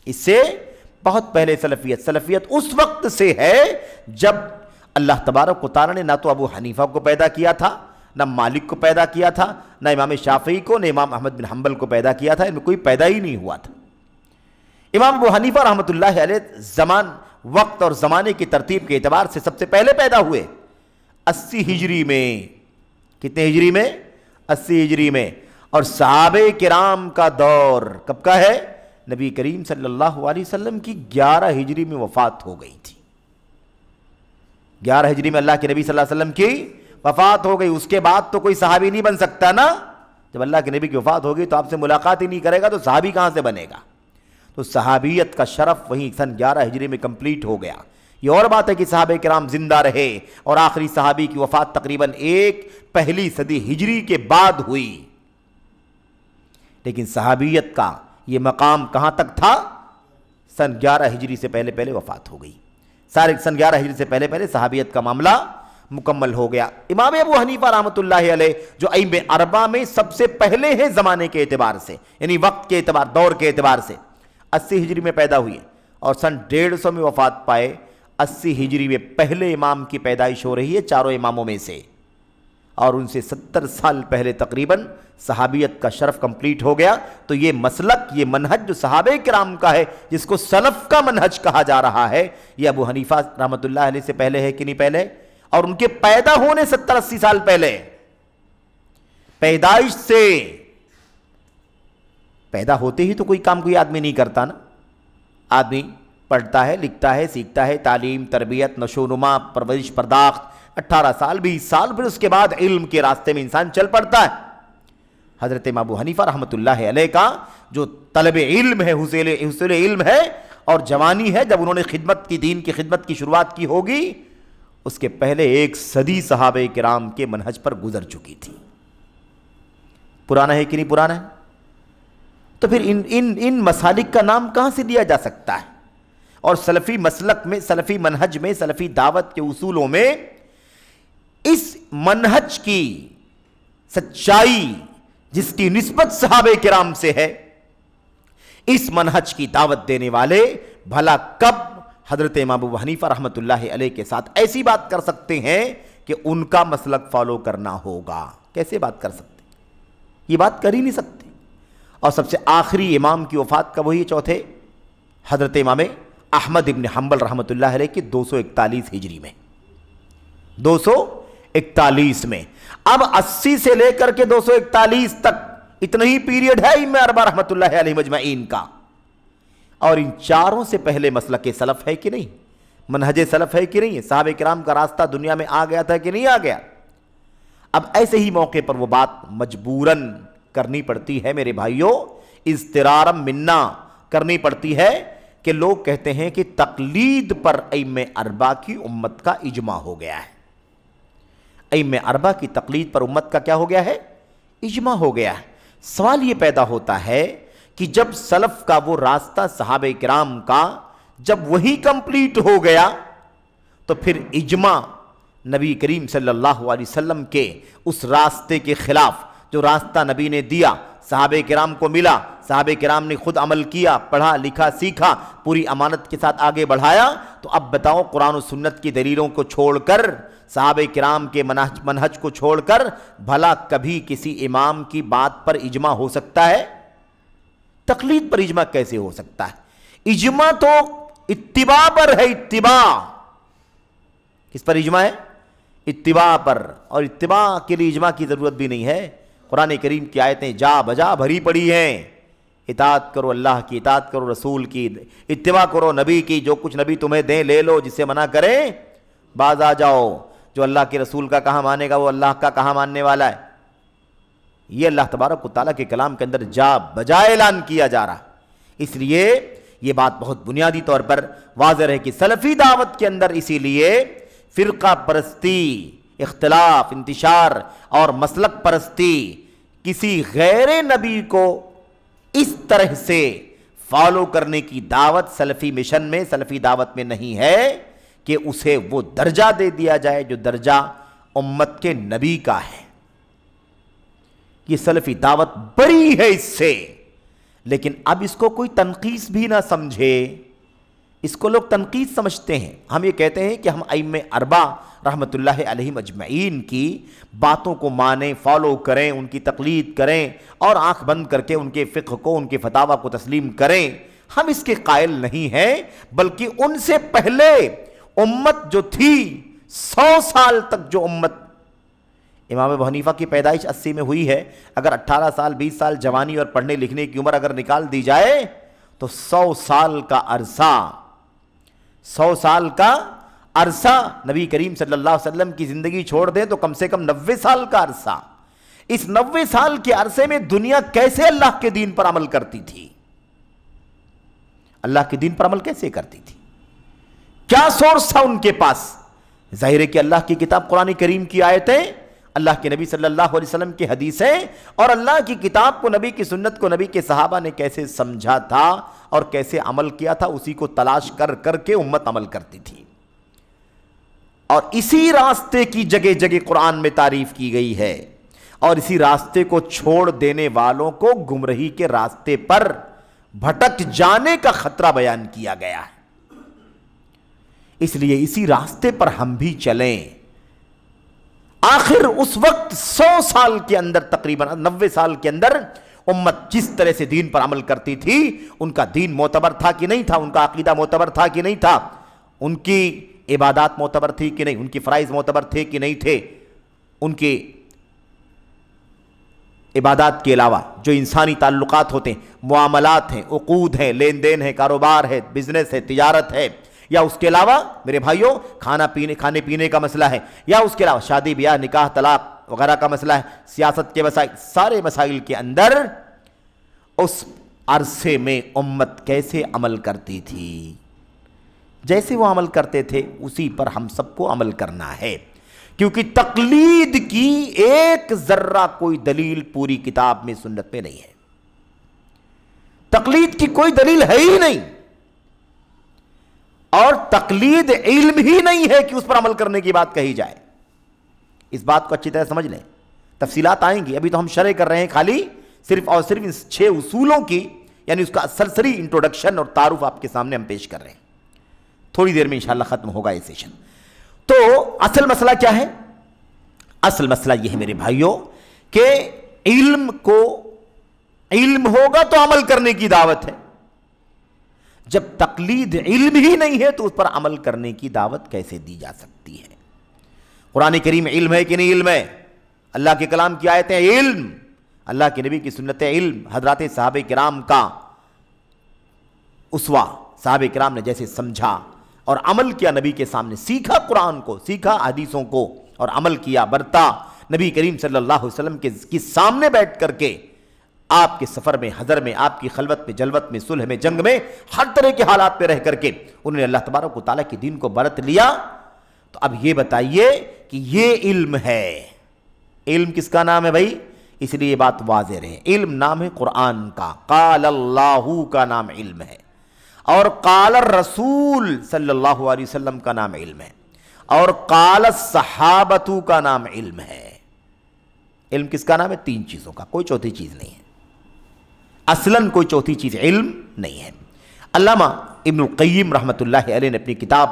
اس سے بہت پہلے سلفیت۔ سلفیت اس وقت سے ہے جب اللہ تبارک و تعالیٰ نے نہ تو ابو حنیفہ کو پیدا کیا تھا، نہ مالک کو پیدا کیا تھا، نہ امام شافعی کو، نہ امام احمد بن حنبل کو پیدا کیا تھا، ان میں کوئی پیدا ہی نہیں ہوا تھا۔ امام ابو حنیفہ رحمۃ اللہ علیہ زمان، وقت اور زمانے کی ترتیب کے اعتبار سے سب سے پہلے پیدا ہوئے 80 ہجری میں۔ کتنے ہجری میں؟ 80 ہجری میں۔ اور صحابہ کرام کا دور کب کا ہے؟ نبی کریم صلی اللہ علیہ وسلم کی 11 ہجری میں وفات ہو گئی تھی۔ 11 ہجری میں اللہ کے نبی صلی اللہ علیہ وسلم کی وفات ہو گئی۔ اس کے بعد تو کوئی صحابی نہیں بن سکتا نا، جب اللہ کے نبی کی وفات ہوگی تو آپ سے ملاقات ہی نہیں کرے گا تو صحابی کہاں سے بنے گا؟ تو صحابیت کا شرف وہیں سن 11 ہجری میں کمپلیٹ ہو گیا۔ یہ اور بات ہے کہ صحابہ کرام زندہ رہے اور آخری صحابی کی وفات تقریباً پہلی صدی ہجری کے بعد ہوئی، لیکن صحابیت کا یہ مقام کہاں تک تھا؟ سن 11 ہجری سے پہلے پہلے وفات ہو گئی۔ سن 11 ہجری سے پہلے پہلے صحابیت کا معاملہ مکمل ہو گیا۔ امام ابو حنیفہ رحمۃ اللہ علیہ جو ائمہ اربعہ میں سب سے پہلے ہیں زمانے کے اعتبار سے، یعنی وقت کے اعتبار، دور کے اعتبار سے، 80 ہجری میں پیدا ہوئے اور سن 150 میں وفات پائے۔ 80 ہجری میں پہلے امام کی پیدائش ہو رہی ہے چاروں اماموں میں سے، اور ان سے 70 سال پہلے تقریباً صحابیت کا شرف کمپلیٹ ہو گیا۔ تو یہ مسلک، یہ منہج جو صحابہ کرام کا ہے، جس کو سلف کا منہج کہا جا رہا ہے، یہ ابو حنیفہ رحمۃ اللہ علیہ سے پہلے ہے کہ نہیں پہلے؟ اور ان کے پیدا ہونے 70-80 سال پہلے، پیدائش سے، پیدا ہوتے ہی تو کوئی کام کوئی آدمی نہیں کرتا نا، آدمی پڑھتا ہے، لکھتا ہے، سیکھتا ہے، تعلیم، تربیت، نشو و نما، پرورش، پرداخت، 18 سال 20 سال، پھر اس کے بعد علم کے راستے میں انسان چل پڑتا ہے۔ حضرت امام ابو حنیفہ رحمۃ اللہ علیہ کا جو طلب علم ہے، حصول علم ہے اور جوانی ہے، جب انہوں نے خدمت کی، دین کی خدمت کی شروعات کی ہوگی، اس کے پہلے 1 صدی صحابہ کرام کے منہج پر گزر چکی تھی۔ پرانا ہے کہ نہیں پرانا ہے؟ تو پھر ان مسالک کا نام کہاں سے دیا جا سکتا ہے؟ اور سلفی مسلک میں، سلفی منہج میں، سلفی دعوت کے اصولوں میں اس منہج کی سچائی جس کی نسبت صحابہ کرام سے ہے، اس منہج کی دعوت دینے والے بھلا کب حضرت امام ابو حنیفہ رحمۃ اللہ علیہ کے ساتھ ایسی بات کر سکتے ہیں کہ ان کا مسلک فالو کرنا ہوگا؟ کیسے بات کر سکتے؟ یہ بات کر ہی نہیں سکتے۔ اور سب سے آخری امام کی وفات کب ہوئی؟ چوتھے حضرت امام احمد ابن حنبل رحمۃ اللہ علیہ کی 241 ہجری میں، 241 میں۔ اب 80 سے لے کر کے 241 تک اتنا ہی پیریڈ ہے ائمہ اربعہ رحمۃ اللہ علیہ مجمعین کا، اور ان چاروں سے پہلے مسلک سلف ہے کہ نہیں؟ منہج سلف ہے کہ نہیں؟ صحابہ کرام کا راستہ دنیا میں آ گیا تھا کہ نہیں آ گیا؟ اب ایسے ہی موقع پر وہ بات مجبوراً کرنی پڑتی ہے میرے بھائیوں، اضطرارم منا کرنی پڑتی ہے کہ لوگ کہتے ہیں کہ تقلید پر ائمہ اربعہ کی امت کا اجماع ہو گیا ہے۔ ائمہ اربعہ کی تقلید پر امت کا کیا ہو گیا ہے؟ اجماع ہو گیا ہے۔ سوال یہ پیدا ہوتا ہے کہ جب سلف کا وہ راستہ صحابہ کرام کا جب وہی کمپلیٹ ہو گیا تو پھر اجماع نبی کریم صلی اللہ علیہ وسلم کے اس راستے کے خلاف، جو راستہ نبی نے دیا صحابہ کرام کو ملا، صحابہ کرام نے خود عمل کیا، پڑھا لکھا سیکھا، پوری امانت کے ساتھ آگے بڑھایا، تو اب بتاؤ قرآن و سنت کی دلیلوں کو چھوڑ کر، صحابہ کرام کے منہج کو چھوڑ کر بھلا کبھی کسی امام کی بات پر اجماع ہو سکتا ہے؟ تقلید پر اجماع کیسے ہو سکتا ہے؟ اجماع تو اتباع پر ہے، اتباع۔ کس پر اجماع ہے؟ اتباع پر، اور اتباع کے لیے اجماع کی ضرورت بھی نہیں ہے۔ قرآن کریم کی آیتیں جا بجا بھری پڑی ہیں، اطاعت کرو اللہ کی، اطاعت کرو رسول کی، اتباع کرو نبی کی، جو کچھ نبی تمہیں دیں لے لو، جسے منع کریں باز آ جاؤ۔ جو اللہ کے رسول کا کہاں مانے گا وہ اللہ کا کہاں ماننے والا ہے؟ یہ اللہ تبارک و تعالیٰ کے کلام کے اندر جا بجا اعلان کیا جا رہا۔ اس لیے یہ بات بہت بنیادی طور پر واضح ہے کہ سلفی دعوت کے اندر اسی لیے فرقہ پرستی، اختلاف، انتشار اور مسلک پرستی، کسی غیر نبی کو اس طرح سے فالو کرنے کی دعوت سلفی مشن میں، سلفی دعوت میں نہیں ہے کہ اسے وہ درجہ دے دیا جائے جو درجہ امت کے نبی کا ہے۔ یہ سلفی دعوت بڑی ہے اس سے، لیکن اب اس کو کوئی تنقیص بھی نہ سمجھے، اس کو لوگ تنقیص سمجھتے ہیں۔ ہم یہ کہتے ہیں کہ ہم ائمہ اربعہ رحمت اللہ علیہم اجمعین کی باتوں کو مانیں، فالو کریں، ان کی تقلید کریں اور آنکھ بند کر کے ان کے فقہ کو، ان کے فتاویٰ کو تسلیم کریں، ہم اس کے قائل نہیں ہیں، بلکہ ان سے پہلے امت جو تھی 100 سال تک، جو امت امام ابو حنیفہ کی پیدائش 80 میں ہوئی ہے، اگر 18 سال 20 سال جوانی اور پڑھنے لکھنے کی عمر اگر نکال دی جائے تو 100 سال کا عرصہ، 100 سال کا عرصہ نبی کریم صلی اللہ علیہ وسلم کی زندگی چھوڑ دیں تو کم سے کم 90 سال کا عرصہ۔ اس 90 سال کے عرصے میں دنیا کیسے اللہ کے دین پر عمل کرتی تھی؟ اللہ کے دین پر عمل کیسے کرتی تھی؟ کیا سورس تھا ان کے پاس؟ ظاہر ہے کہ اللہ کی کتاب قرآن کریم کی آیتیں، اللہ کے نبی صلی اللہ علیہ وسلم کی حدیثیں، اور اللہ کی کتاب کو، نبی کی سنت کو نبی کے صحابہ نے کیسے سمجھا تھا اور کیسے عمل کیا تھا، اسی کو تلاش کر کر کے امت عمل کرتی تھی۔ اور اسی راستے کی جگہ جگہ قرآن میں تعریف کی گئی ہے، اور اسی راستے کو چھوڑ دینے والوں کو گمراہی کے راستے پر بھٹک جانے کا خطرہ بیان کیا گیا ہے۔ اس لیے اسی راستے پر ہم بھی چلیں۔ آخر اس وقت 100 سال کے اندر، تقریباً 90 سال کے اندر امت جس طرح سے دین پر عمل کرتی تھی، ان کا دین معتبر تھا کہ نہیں تھا، ان کا عقیدہ معتبر تھا کہ نہیں تھا، ان کی عبادات معتبر تھی کہ نہیں، ان کی فرائض معتبر تھے کہ نہیں تھے، ان کی عبادات کے علاوہ جو انسانی تعلقات ہوتے ہیں، معاملات ہیں، عقود ہیں، لین دین ہے، کاروبار ہے، بزنس ہے، تجارت ہے، یا اس کے علاوہ میرے بھائیوں کھانے پینے کا مسئلہ ہے، یا اس کے علاوہ شادی بیاہ، نکاح، طلاق وغیرہ کا مسئلہ ہے، سیاست کے مسائل، سارے مسائل کے اندر اس عرصے میں امت کیسے عمل کرتی تھی؟ جیسے وہ عمل کرتے تھے اسی پر ہم سب کو عمل کرنا ہے، کیونکہ تقلید کی ایک ذرہ کوئی دلیل پوری کتاب میں، سنت میں نہیں ہے۔ تقلید کی کوئی دلیل ہے ہی نہیں، اور تقلید علم ہی نہیں ہے کہ اس پر عمل کرنے کی بات کہی جائے۔ اس بات کو اچھی طرح سمجھ لیں، تفصیلات آئیں گی، ابھی تو ہم شرح کر رہے ہیں خالی صرف اور صرف ان 6 اصولوں کی، یعنی اس کا سرسری انٹروڈکشن اور تعارف آپ کے سامنے ہم پیش کر رہے ہیں۔ تھوڑی دیر میں انشاءاللہ ختم ہوگا یہ سیشن۔ تو اصل مسئلہ کیا ہے؟ اصل مسئلہ یہ ہے میرے بھائیوں کہ علم ہوگا تو عمل کرنے کی دعوت ہے۔ جب تقلید علم ہی نہیں ہے تو اس پر عمل کرنے کی دعوت کیسے دی جا سکتی ہے؟ قرآن کریم علم ہے کہ نہیں علم ہے؟ اللہ کے کلام کی آیتیں علم، اللہ کے نبی کی سنت علم، حضرات صحابہ کرام کا اسوہ، صحابہ کرام نے جیسے سمجھا اور عمل کیا، نبی کے سامنے سیکھا، قرآن کو سیکھا، حدیثوں کو، اور عمل کیا، برتا، نبی کریم صلی اللہ علیہ وسلم کے سامنے بیٹھ کر کے آپ کے سفر میں، حضر میں، آپ کی خلوت میں، جلوت میں، صلح میں، جنگ میں، ہر طرح کے حالات پہ رہ کر کے انہوں نے اللہ تبارک و تعالیٰ کے دین کو برت لیا. تو اب یہ بتائیے کہ یہ علم ہے. علم کس کا نام ہے بھائی؟ اس لیے یہ بات واضح رہے، علم نام ہے قرآن کا. قال اللہ کا نام علم ہے، اور قال الرسول صلی اللہ علیہ وسلم کا نام علم ہے، اور قال الصحابۃ کا نام علم ہے. علم کس کا نام ہے؟ تین چیزوں کا، کوئی چوتھی چیز نہیں ہے. اصلاً کوئی چوتھی چیز علم نہیں ہے. علامہ ابن القیم رحمۃ اللہ علیہ نے اپنی کتاب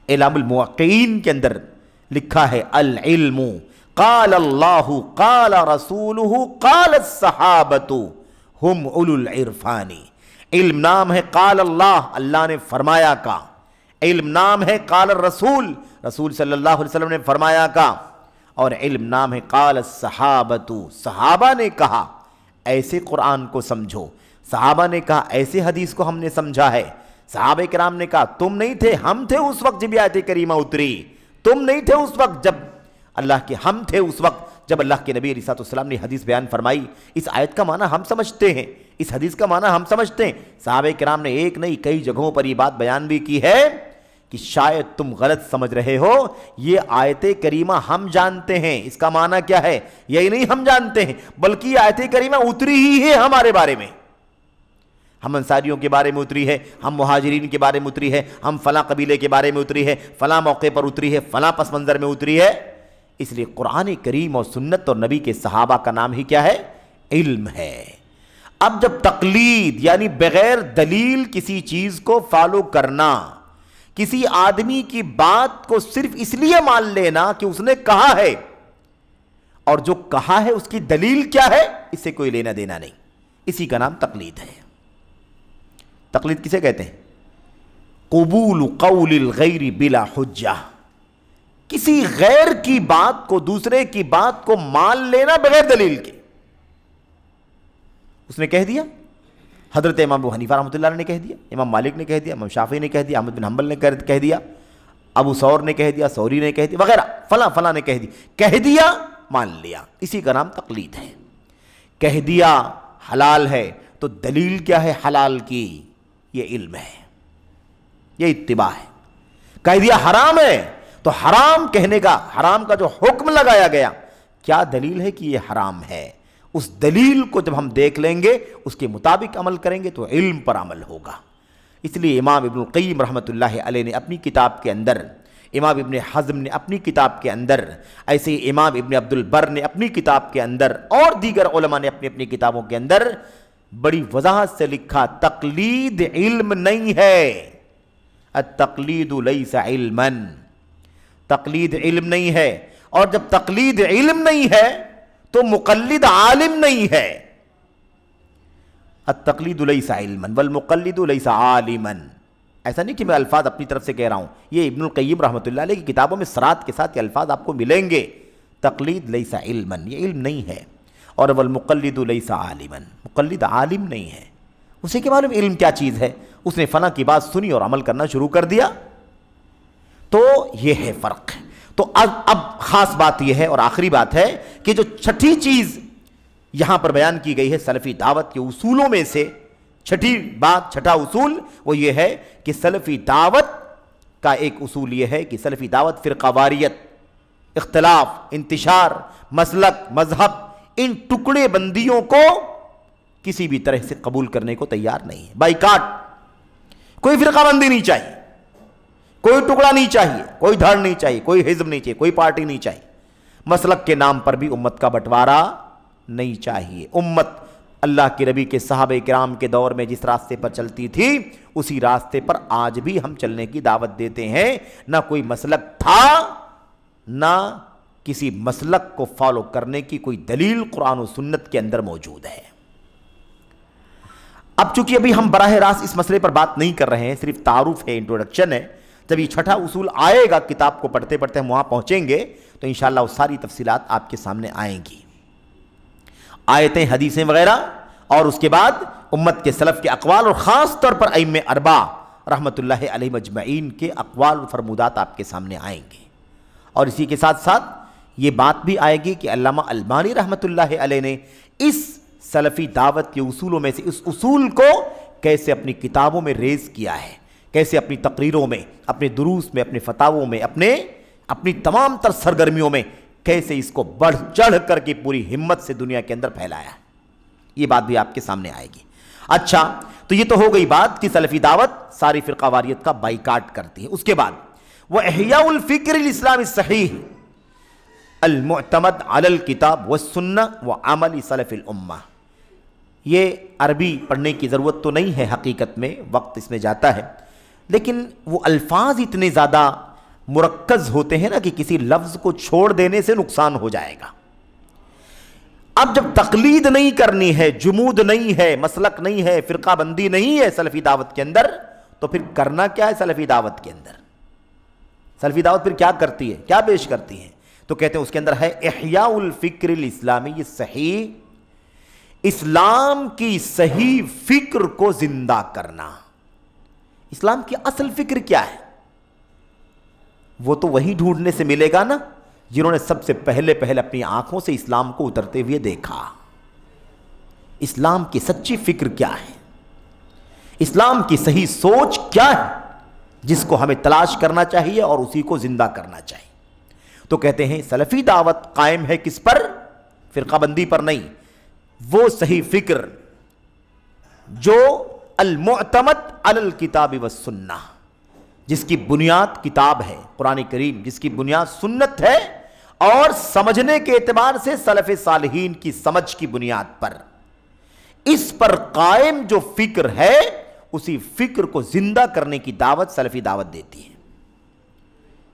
اعلام الموقعین کے اندر لکھا ہے العلم قال اللہ قال رسولہ قال الصحابۃ ہم اولو العرفان. علم نام ہے قال اللہ، اللہ نے فرمایا کا. علم نام ہے قال الرسول، رسول صلی اللہ علیہ وسلم نے فرمایا کا. اور علم نام ہے قال الصحابۃ، صحابہ نے کہا ایسے قرآن کو سمجھو، صحابہ نے کہا ایسے حدیث کو ہم نے سمجھا ہے. صحابہ کرام نے کہا تم نہیں تھے، ہم تھے اس وقت جب آیت کریمہ اتری، تم نہیں تھے اس وقت جب اللہ کے، ہم تھے اس وقت جب اللہ کے نبی علیہ السلام نے حدیث بیان فرمائی. اس آیت کا معنی ہم سمجھتے ہیں، اس حدیث کا معنی ہم سمجھتے ہیں. صحابہ کرام نے ایک نہیں کئی جگہوں پر یہ بات بیان بھی کی ہے کہ شاید تم غلط سمجھ رہے ہو، یہ آیت کریمہ ہم جانتے ہیں، اس کا معنی کیا ہے یہی نہیں ہم جانتے ہیں، بلکہ یہ آیت کریمہ اتری ہی ہے ہمارے بارے میں. ہم انصاریوں کے بارے میں اتری ہے، ہم مہاجرین کے بارے میں اتری ہے، ہم فلاں قبیلے کے بارے میں اتری ہے، فلاں موقع پر اتری ہے، فلاں پس منظر میں اتری ہے. اس لیے قرآن کریم اور سنت اور نبی کے صحابہ کا نام ہی کیا ہے؟ علم ہے. اب جب تقلید یعنی بغیر دلیل کسی چیز کو فالو کرنا، کسی آدمی کی بات کو صرف اس لیے مان لینا کہ اس نے کہا ہے، اور جو کہا ہے اس کی دلیل کیا ہے اس سے کوئی لینا دینا نہیں، اسی کا نام تقلید ہے. تقلید کسے کہتے ہیں؟ قبول قول الغیر بلا حجہ، کسی غیر کی بات کو، دوسرے کی بات کو مان لینا بغیر دلیل کے. اس نے کہہ دیا، حضرت امام ابو حنیفہ رحمۃ اللہ علیہ نے کہہ دیا، امام مالک نے کہہ دیا، امام شافعی نے کہہ دیا، احمد بن حنبل نے کہہ دیا، ابو ثور نے کہہ دیا، ثوری نے کہہ دیا وغیرہ، فلاں فلاں نے کہہ دیا مان لیا، اسی کا نام تقلید ہے. کہہ دیا حلال ہے تو دلیل کیا ہے حلال کی؟ یہ علم ہے، یہ اتباع ہے. کہہ دیا حرام ہے تو حرام کہنے کا، حرام کا جو حکم لگایا گیا، کیا دلیل ہے کہ یہ حرام ہے؟ اس دلیل کو جب ہم دیکھ لیں گے، اس کے مطابق عمل کریں گے تو علم پر عمل ہوگا. اس لیے امام ابن القیم رحمۃ اللہ علیہ نے اپنی کتاب کے اندر، امام ابن حزم نے اپنی کتاب کے اندر، ایسے ہی امام ابن عبد البر نے اپنی کتاب کے اندر، اور دیگر علماء نے اپنی اپنی کتابوں کے اندر بڑی وضاحت سے لکھا تقلید علم نہیں ہے. التقلید لیس علما، تقلید علم نہیں ہے. اور جب تقلید علم نہیں ہے تو مقلد عالم نہیں ہے. التقلید لیس علما والمقلد لیس عالما. ایسا نہیں کہ میں الفاظ اپنی طرف سے کہہ رہا ہوں، یہ ابن القیم رحمۃ اللہ علیہ کی کتابوں میں صراط کے ساتھ یہ الفاظ آپ کو ملیں گے. تقلید لیس علما، یہ علم نہیں ہے. اور والمقلد لیس عالما، مقلد عالم نہیں ہے. اسے کے معلوم علم کیا چیز ہے، اس نے فلاں کی بات سنی اور عمل کرنا شروع کر دیا. تو یہ ہے فرق. تو اب خاص بات یہ ہے اور آخری بات ہے کہ جو چھٹی چیز یہاں پر بیان کی گئی ہے سلفی دعوت کے اصولوں میں سے، چھٹی بات، چھٹا اصول وہ یہ ہے کہ سلفی دعوت کا ایک اصول یہ ہے کہ سلفی دعوت فرقہ واریت، اختلاف، انتشار، مسلک، مذہب، ان ٹکڑے بندیوں کو کسی بھی طرح سے قبول کرنے کو تیار نہیں ہے. بائیکاٹ، کوئی فرقہ بندی نہیں چاہیے، کوئی ٹکڑا نہیں چاہیے، کوئی دھڑ نہیں چاہیے، کوئی حزب نہیں چاہیے، کوئی پارٹی نہیں چاہیے. مسلک کے نام پر بھی امت کا بٹوارا نہیں چاہیے. امت اللہ کے نبی کے صحابہ کرام کے دور میں جس راستے پر چلتی تھی اسی راستے پر آج بھی ہم چلنے کی دعوت دیتے ہیں. نہ کوئی مسلک تھا، نہ کسی مسلک کو فالو کرنے کی کوئی دلیل قرآن و سنت کے اندر موجود ہے. اب چونکہ ابھی ہم براہ راست اس مسئلے پر بات نہیں کر رہے ہیں، صرف تعارف ہے، انٹروڈکشن ہے. جب یہ چھٹا اصول آئے گا، کتاب کو پڑھتے پڑھتے ہم وہاں پہنچیں گے تو انشاءاللہ وہ ساری تفصیلات آپ کے سامنے آئیں گی، آیتیں، حدیثیں وغیرہ. اور اس کے بعد امت کے سلف کے اقوال اور خاص طور پر ائمہ اربعہ رحمۃ اللہ علیہ مجمعین کے اقوال و فرمودات آپ کے سامنے آئیں گے. اور اسی کے ساتھ ساتھ یہ بات بھی آئے گی کہ علامہ البانی رحمۃ اللہ علیہ نے اس سلفی دعوت کے اصولوں میں سے اس اصول کو کیسے اپنی کتابوں میں ریز کیا ہے، کیسے اپنی تقریروں میں، اپنے دروس میں، اپنے فتاووں میں، اپنی تمام تر سرگرمیوں میں کیسے اس کو بڑھ چڑھ کر کے پوری ہمت سے دنیا کے اندر پھیلایا ہے، یہ بات بھی آپ کے سامنے آئے گی۔ اچھا، تو یہ تو ہو گئی بات کہ سلفی دعوت ساری فرقہ واریت کا بائیکاٹ کرتی ہے۔ اس کے بعد وہ احیاء الفکر الاسلام الصحیح المعتمد علی الکتاب والسنہ وعمل سلف الامہ۔ یہ عربی پڑھنے کی ضرورت تو نہیں ہے حقیقت میں، وقت اس میں جاتا ہے، لیکن وہ الفاظ اتنے زیادہ مرکز ہوتے ہیں نا کہ کسی لفظ کو چھوڑ دینے سے نقصان ہو جائے گا۔ اب جب تقلید نہیں کرنی ہے، جمود نہیں ہے، مسلک نہیں ہے، فرقہ بندی نہیں ہے سلفی دعوت کے اندر، تو پھر کرنا کیا ہے سلفی دعوت کے اندر؟ سلفی دعوت پھر کیا کرتی ہے، کیا پیش کرتی ہے؟ تو کہتے ہیں اس کے اندر ہے احیاء الفکر الاسلامی صحیح، اسلام کی صحیح فکر کو زندہ کرنا۔ اسلام کی اصل فکر کیا ہے؟ وہ تو وہی ڈھونڈنے سے ملے گا نا جنہوں نے سب سے پہلے اپنی آنکھوں سے اسلام کو اترتے ہوئے دیکھا۔ اسلام کی سچی فکر کیا ہے؟ اسلام کی صحیح سوچ کیا ہے جس کو ہمیں تلاش کرنا چاہیے اور اسی کو زندہ کرنا چاہیے؟ تو کہتے ہیں سلفی دعوت قائم ہے کس پر؟ فرقہ بندی پر نہیں، وہ صحیح فکر جو المعتمد علی الکتاب والسنہ، جس کی بنیاد کتاب ہے قرآن کریم، جس کی بنیاد سنت ہے، اور سمجھنے کے اعتبار سے سلف صالحین کی سمجھ کی بنیاد پر، اس پر قائم جو فکر ہے اسی فکر کو زندہ کرنے کی دعوت سلفی دعوت دیتی ہے۔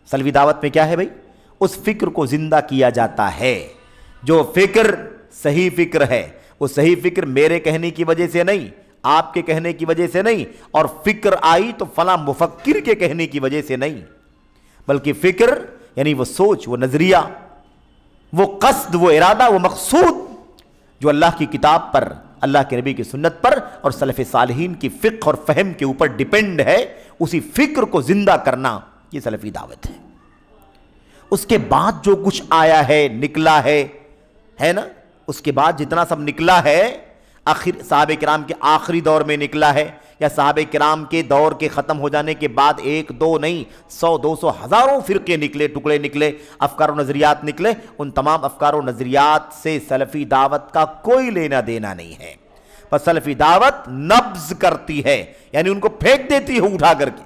سلفی دعوت میں کیا ہے بھائی؟ اس فکر کو زندہ کیا جاتا ہے جو فکر صحیح فکر ہے۔ وہ صحیح فکر میرے کہنے کی وجہ سے نہیں، آپ کے کہنے کی وجہ سے نہیں، اور فکر آئی تو فلاں مفکر کے کہنے کی وجہ سے نہیں، بلکہ فکر یعنی وہ سوچ، وہ نظریہ، وہ قصد، وہ ارادہ، وہ مقصود جو اللہ کی کتاب پر، اللہ کے نبی کی سنت پر اور سلف صالحین کی فقہ اور فہم کے اوپر ڈیپینڈ ہے، اسی فکر کو زندہ کرنا یہ سلفی دعوت ہے۔ اس کے بعد جو کچھ آیا ہے، نکلا ہے نا، اس کے بعد جتنا سب نکلا ہے آخر صحابہ کرام کے آخری دور میں نکلا ہے، یا صحابہ کرام کے دور کے ختم ہو جانے کے بعد ایک دو نہیں 100 200 ہزاروں فرقے نکلے، ٹکڑے نکلے، افکار و نظریات نکلے، ان تمام افکار و نظریات سے سلفی دعوت کا کوئی لینا دینا نہیں ہے۔ پر سلفی دعوت نبذ کرتی ہے، یعنی ان کو پھینک دیتی ہے اٹھا کر کے۔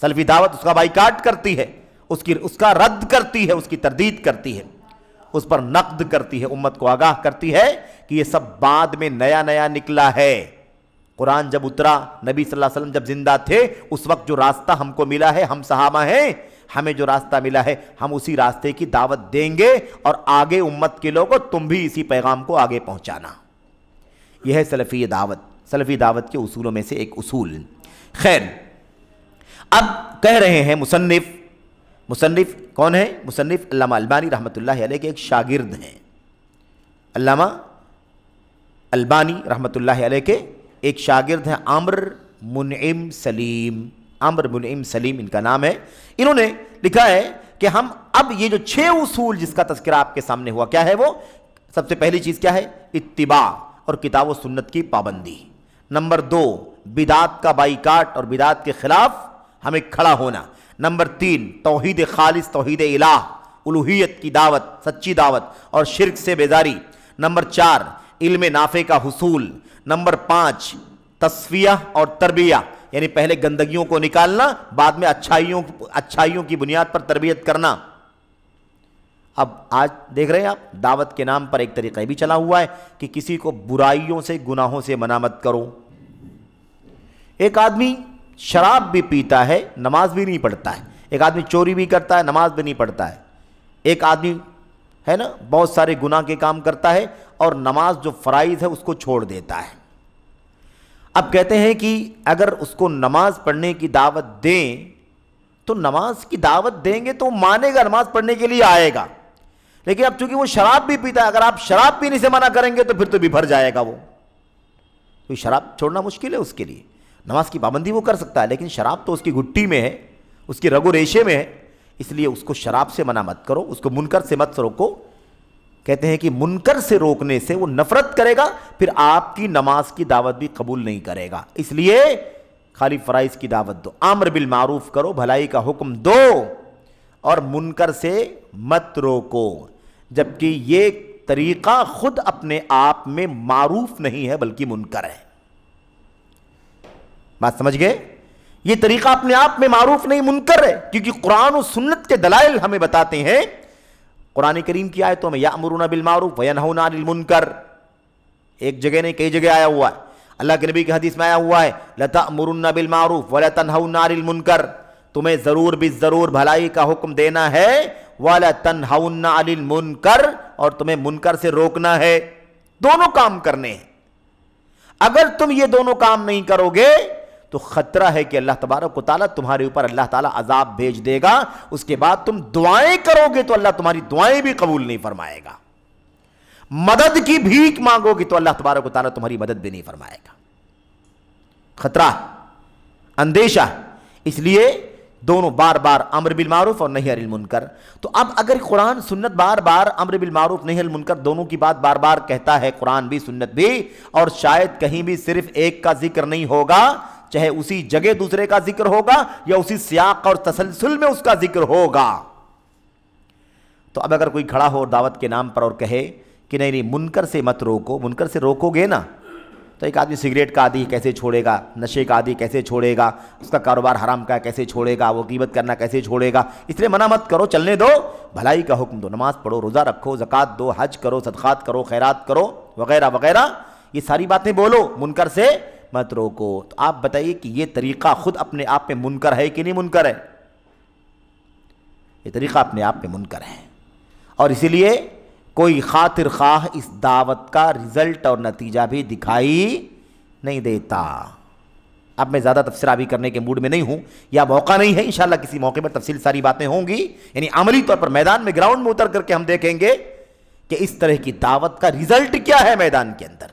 سلفی دعوت اس کا بائیکاٹ کرتی ہے، اس کا رد کرتی ہے، اس کی تردید کرتی ہے، اس پر نقد کرتی ہے، امت کو آگاہ کرتی ہے کہ یہ سب بعد میں نیا نیا نکلا ہے۔ قرآن جب اترا، نبی صلی اللہ علیہ وسلم جب زندہ تھے، اس وقت جو راستہ ہم کو ملا ہے، ہم صحابہ ہیں، ہمیں جو راستہ ملا ہے ہم اسی راستے کی دعوت دیں گے، اور آگے امت کے لوگوں تم بھی اسی پیغام کو آگے پہنچانا۔ یہ ہے سلفی دعوت، سلفی دعوت کے اصولوں میں سے ایک اصول۔ خیر، اب کہہ رہے ہیں مصنف کون ہے؟ مصنف علامہ البانی رحمۃ اللہ علیہ کے ایک شاگرد ہیں۔ علامہ البانی رحمۃ اللہ علیہ کے ایک شاگرد ہیں عمرو منعم سلیم، عمرو منعم سلیم ان کا نام ہے۔ انہوں نے لکھا ہے کہ ہم اب یہ جو 6 اصول جس کا تذکرہ آپ کے سامنے ہوا، کیا ہے وہ؟ سب سے پہلی چیز کیا ہے؟ اتباع اور کتاب و سنت کی پابندی۔ نمبر 2، بدعات کا بائیکاٹ اور بدعات کے خلاف ہمیں کھڑا ہونا۔ نمبر 3، توحید خالص، توحید الہ، الوہیت کی دعوت، سچی دعوت اور شرک سے بیزاری۔ نمبر 4، علم نافع کا حصول۔ نمبر 5، تصفیہ اور تربیہ، یعنی پہلے گندگیوں کو نکالنا، بعد میں اچھائیوں کی بنیاد پر تربیت کرنا۔ اب آج دیکھ رہے ہیں آپ، دعوت کے نام پر ایک طریقہ بھی چلا ہوا ہے کہ کسی کو برائیوں سے، گناہوں سے منع مت کرو۔ ایک آدمی شراب بھی پیتا ہے، نماز بھی نہیں پڑھتا ہے۔ ایک آدمی چوری بھی کرتا ہے، نماز بھی نہیں پڑھتا ہے۔ ایک آدمی ہے نا بہت سارے گناہ کے کام کرتا ہے اور نماز جو فرائض ہے اس کو چھوڑ دیتا ہے۔ اب کہتے ہیں کہ اگر اس کو نماز پڑھنے کی دعوت دیں تو نماز کی دعوت دیں گے تو مانے گا، نماز پڑھنے کے لیے آئے گا، لیکن اب چونکہ وہ شراب بھی پیتا ہے، اگر آپ شراب پینے سے منع کریں گے تو پھر تو بھی بھر جائے گا وہ۔ تو شراب چھوڑنا مشکل ہے اس کے لیے، نماز کی پابندی وہ کر سکتا ہے لیکن شراب تو اس کی گھٹی میں ہے، اس کی رگ و ریشے میں ہے، اس لیے اس کو شراب سے منع مت کرو، اس کو منکر سے مت روکو۔ کہتے ہیں کہ منکر سے روکنے سے وہ نفرت کرے گا، پھر آپ کی نماز کی دعوت بھی قبول نہیں کرے گا۔ اس لیے خالی فرائض کی دعوت دو، امر بالمعروف کرو، بھلائی کا حکم دو، اور منکر سے مت روکو، جبکہ یہ طریقہ خود اپنے آپ میں معروف نہیں ہے بلکہ منکر ہے۔ بات سمجھ گئے؟ یہ طریقہ اپنے آپ میں معروف نہیں، منکر ہے، کیونکہ قرآن و سنت کے دلائل ہمیں بتاتے ہیں۔ قرآن کریم کی آیتوں میں یأمرون بالمعروف وینہون عن المنکر، ایک جگہ نہیں کئی جگہ آیا ہوا ہے۔ اللہ کے نبی کی حدیث میں آیا ہوا ہے لتأمرن بالمعروف ولتنہون عن المنکر، تمہیں ضرور بالضرور بھلائی کا حکم دینا ہے، وَلَتَنْهَوْنَ عَنِ الْمُنْكَرِ، اور تمہیں منکر سے روکنا ہے۔ دونوں کام کرنے ہیں۔ اگر تم یہ دونوں کام نہیں کرو گے تو خطرہ ہے کہ اللہ تبارک و تعالیٰ تمہارے اوپر اللہ تعالیٰ عذاب بھیج دے گا، اس کے بعد تم دعائیں کرو گے تو اللہ تمہاری دعائیں بھی قبول نہیں فرمائے گا، مدد کی بھیک مانگو گے تو اللہ تبارک و تعالیٰ تمہاری مدد بھی نہیں فرمائے گا۔ خطرہ، اندیشہ، اس لیے دونوں بار بار امر بالمعروف اور نہی عن المنکر۔ تو اب اگر قرآن سنت بار بار امر بالمعروف نہی عن المنکر دونوں کی بات بار بار کہتا ہے، قرآن بھی سنت بھی، اور شاید کہیں بھی صرف ایک کا ذکر نہیں ہوگا، چاہے اسی جگہ دوسرے کا ذکر ہوگا یا اسی سیاق اور تسلسل میں اس کا ذکر ہوگا، تو اب اگر کوئی کھڑا ہو دعوت کے نام پر اور کہے کہ نہیں منکر سے مت روکو، منکر سے روکو گے نا تو ایک آدمی سگریٹ کا عادی کیسے چھوڑے گا، نشے کا عادی کیسے چھوڑے گا، اس کا کاروبار حرام کا کیسے چھوڑے گا، وہ غیبت کرنا کیسے چھوڑے گا؟ اس لیے منع مت کرو، چلنے دو، بھلائی کا حکم دو، نماز پڑھو، روزہ رکھو، زکوٰۃ دو، حج کرو، صدقات کرو، خیرات کرو، وغیرہ وغیرہ، یہ ساری باتیں بولو، منکر سے مت روکو۔ تو آپ بتائیے کہ یہ طریقہ خود اپنے آپ میں منکر ہے کہ نہیں منکر ہے؟ یہ طریقہ اپنے آپ میں منکر ہے، اور اسی لیے کوئی خاطر خواہ اس دعوت کا رزلٹ اور نتیجہ بھی دکھائی نہیں دیتا۔ اب میں زیادہ تفسیر بھی کرنے کے موڈ میں نہیں ہوں، یا موقع نہیں ہے، انشاءاللہ کسی موقع پر تفصیل ساری باتیں ہوں گی، یعنی عملی طور پر میدان میں گراؤنڈ میں اتر کر کے ہم دیکھیں گے کہ اس طرح کی دعوت کا رزلٹ کیا ہے میدان کے اندر،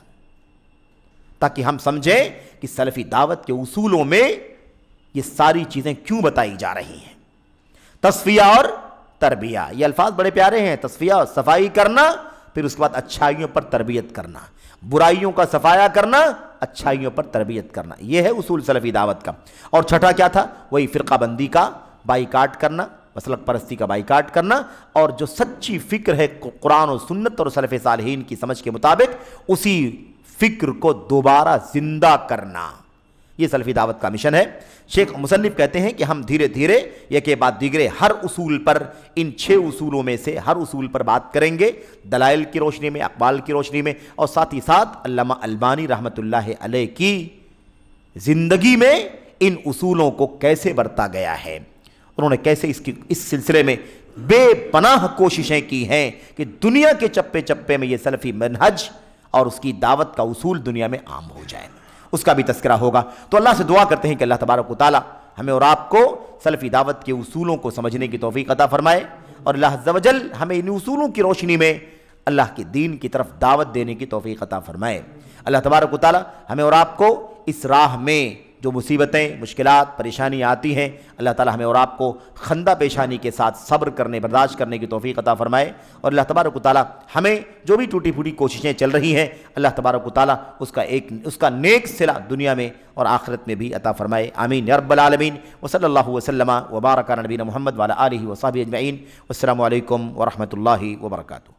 تاکہ ہم سمجھیں کہ سلفی دعوت کے اصولوں میں یہ ساری چیزیں کیوں بتائی جا رہی ہیں۔ تصفیہ اور تربیہ، یہ الفاظ بڑے پیارے ہیں، تصفیہ اور صفائی کرنا، پھر اس کے بعد اچھائیوں پر تربیت کرنا، برائیوں کا صفایا کرنا، اچھائیوں پر تربیت کرنا، یہ ہے اصول سلفی دعوت کا۔ اور چھٹا کیا تھا؟ وہی فرقہ بندی کا بائیکاٹ کرنا، مسلک پرستی کا بائیکاٹ کرنا، اور جو سچی فکر ہے قرآن و سنت اور سلف صالحین کی سمجھ کے مطابق اسی فکر کو دوبارہ زندہ کرنا، یہ سلفی دعوت کا مشن ہے۔ شیخ مصنف کہتے ہیں کہ ہم دھیرے دھیرے یک بعد دیگرے ہر اصول پر، ان 6 اصولوں میں سے ہر اصول پر بات کریں گے، دلائل کی روشنی میں، اقوال کی روشنی میں، اور ساتھ ہی ساتھ علامہ البانی رحمۃ اللہ علیہ کی زندگی میں ان اصولوں کو کیسے برتا گیا ہے، انہوں نے کیسے اس سلسلے میں بے پناہ کوششیں کی ہیں کہ دنیا کے چپے چپے میں یہ سلفی منہج اور اس کی دعوت کا اصول دنیا میں عام ہو جائے، اس کا بھی تذکرہ ہوگا۔ تو اللہ سے دعا کرتے ہیں کہ اللہ تبارک و تعالی ہمیں اور آپ کو سلفی دعوت کے اصولوں کو سمجھنے کی توفیق عطا فرمائے، اور اللہ عز و جل ہمیں ان اصولوں کی روشنی میں اللہ کے دین کی طرف دعوت دینے کی توفیق عطا فرمائے۔ اللہ تبارک و تعالی ہمیں اور آپ کو اس راہ میں جو مصیبتیں، مشکلات، پریشانیاں آتی ہیں، اللہ تعالی ہمیں اور آپ کو خندہ پیشانی کے ساتھ صبر کرنے، برداشت کرنے کی توفیق عطا فرمائے، اور اللہ تبارک و تعالی ہمیں جو بھی ٹوٹی پھوٹی کوششیں چل رہی ہیں، اللہ تبارک و تعالی اس کا نیک صلہ دنیا میں اور آخرت میں بھی عطا فرمائے، آمین یا رب العالمین۔ وصلی اللہ وسلم وبارک علی نبینا محمد وعلی آلہ وصحبہ اجمعین۔ والسلام علیکم ورحمۃ اللہ وبرکاتہ۔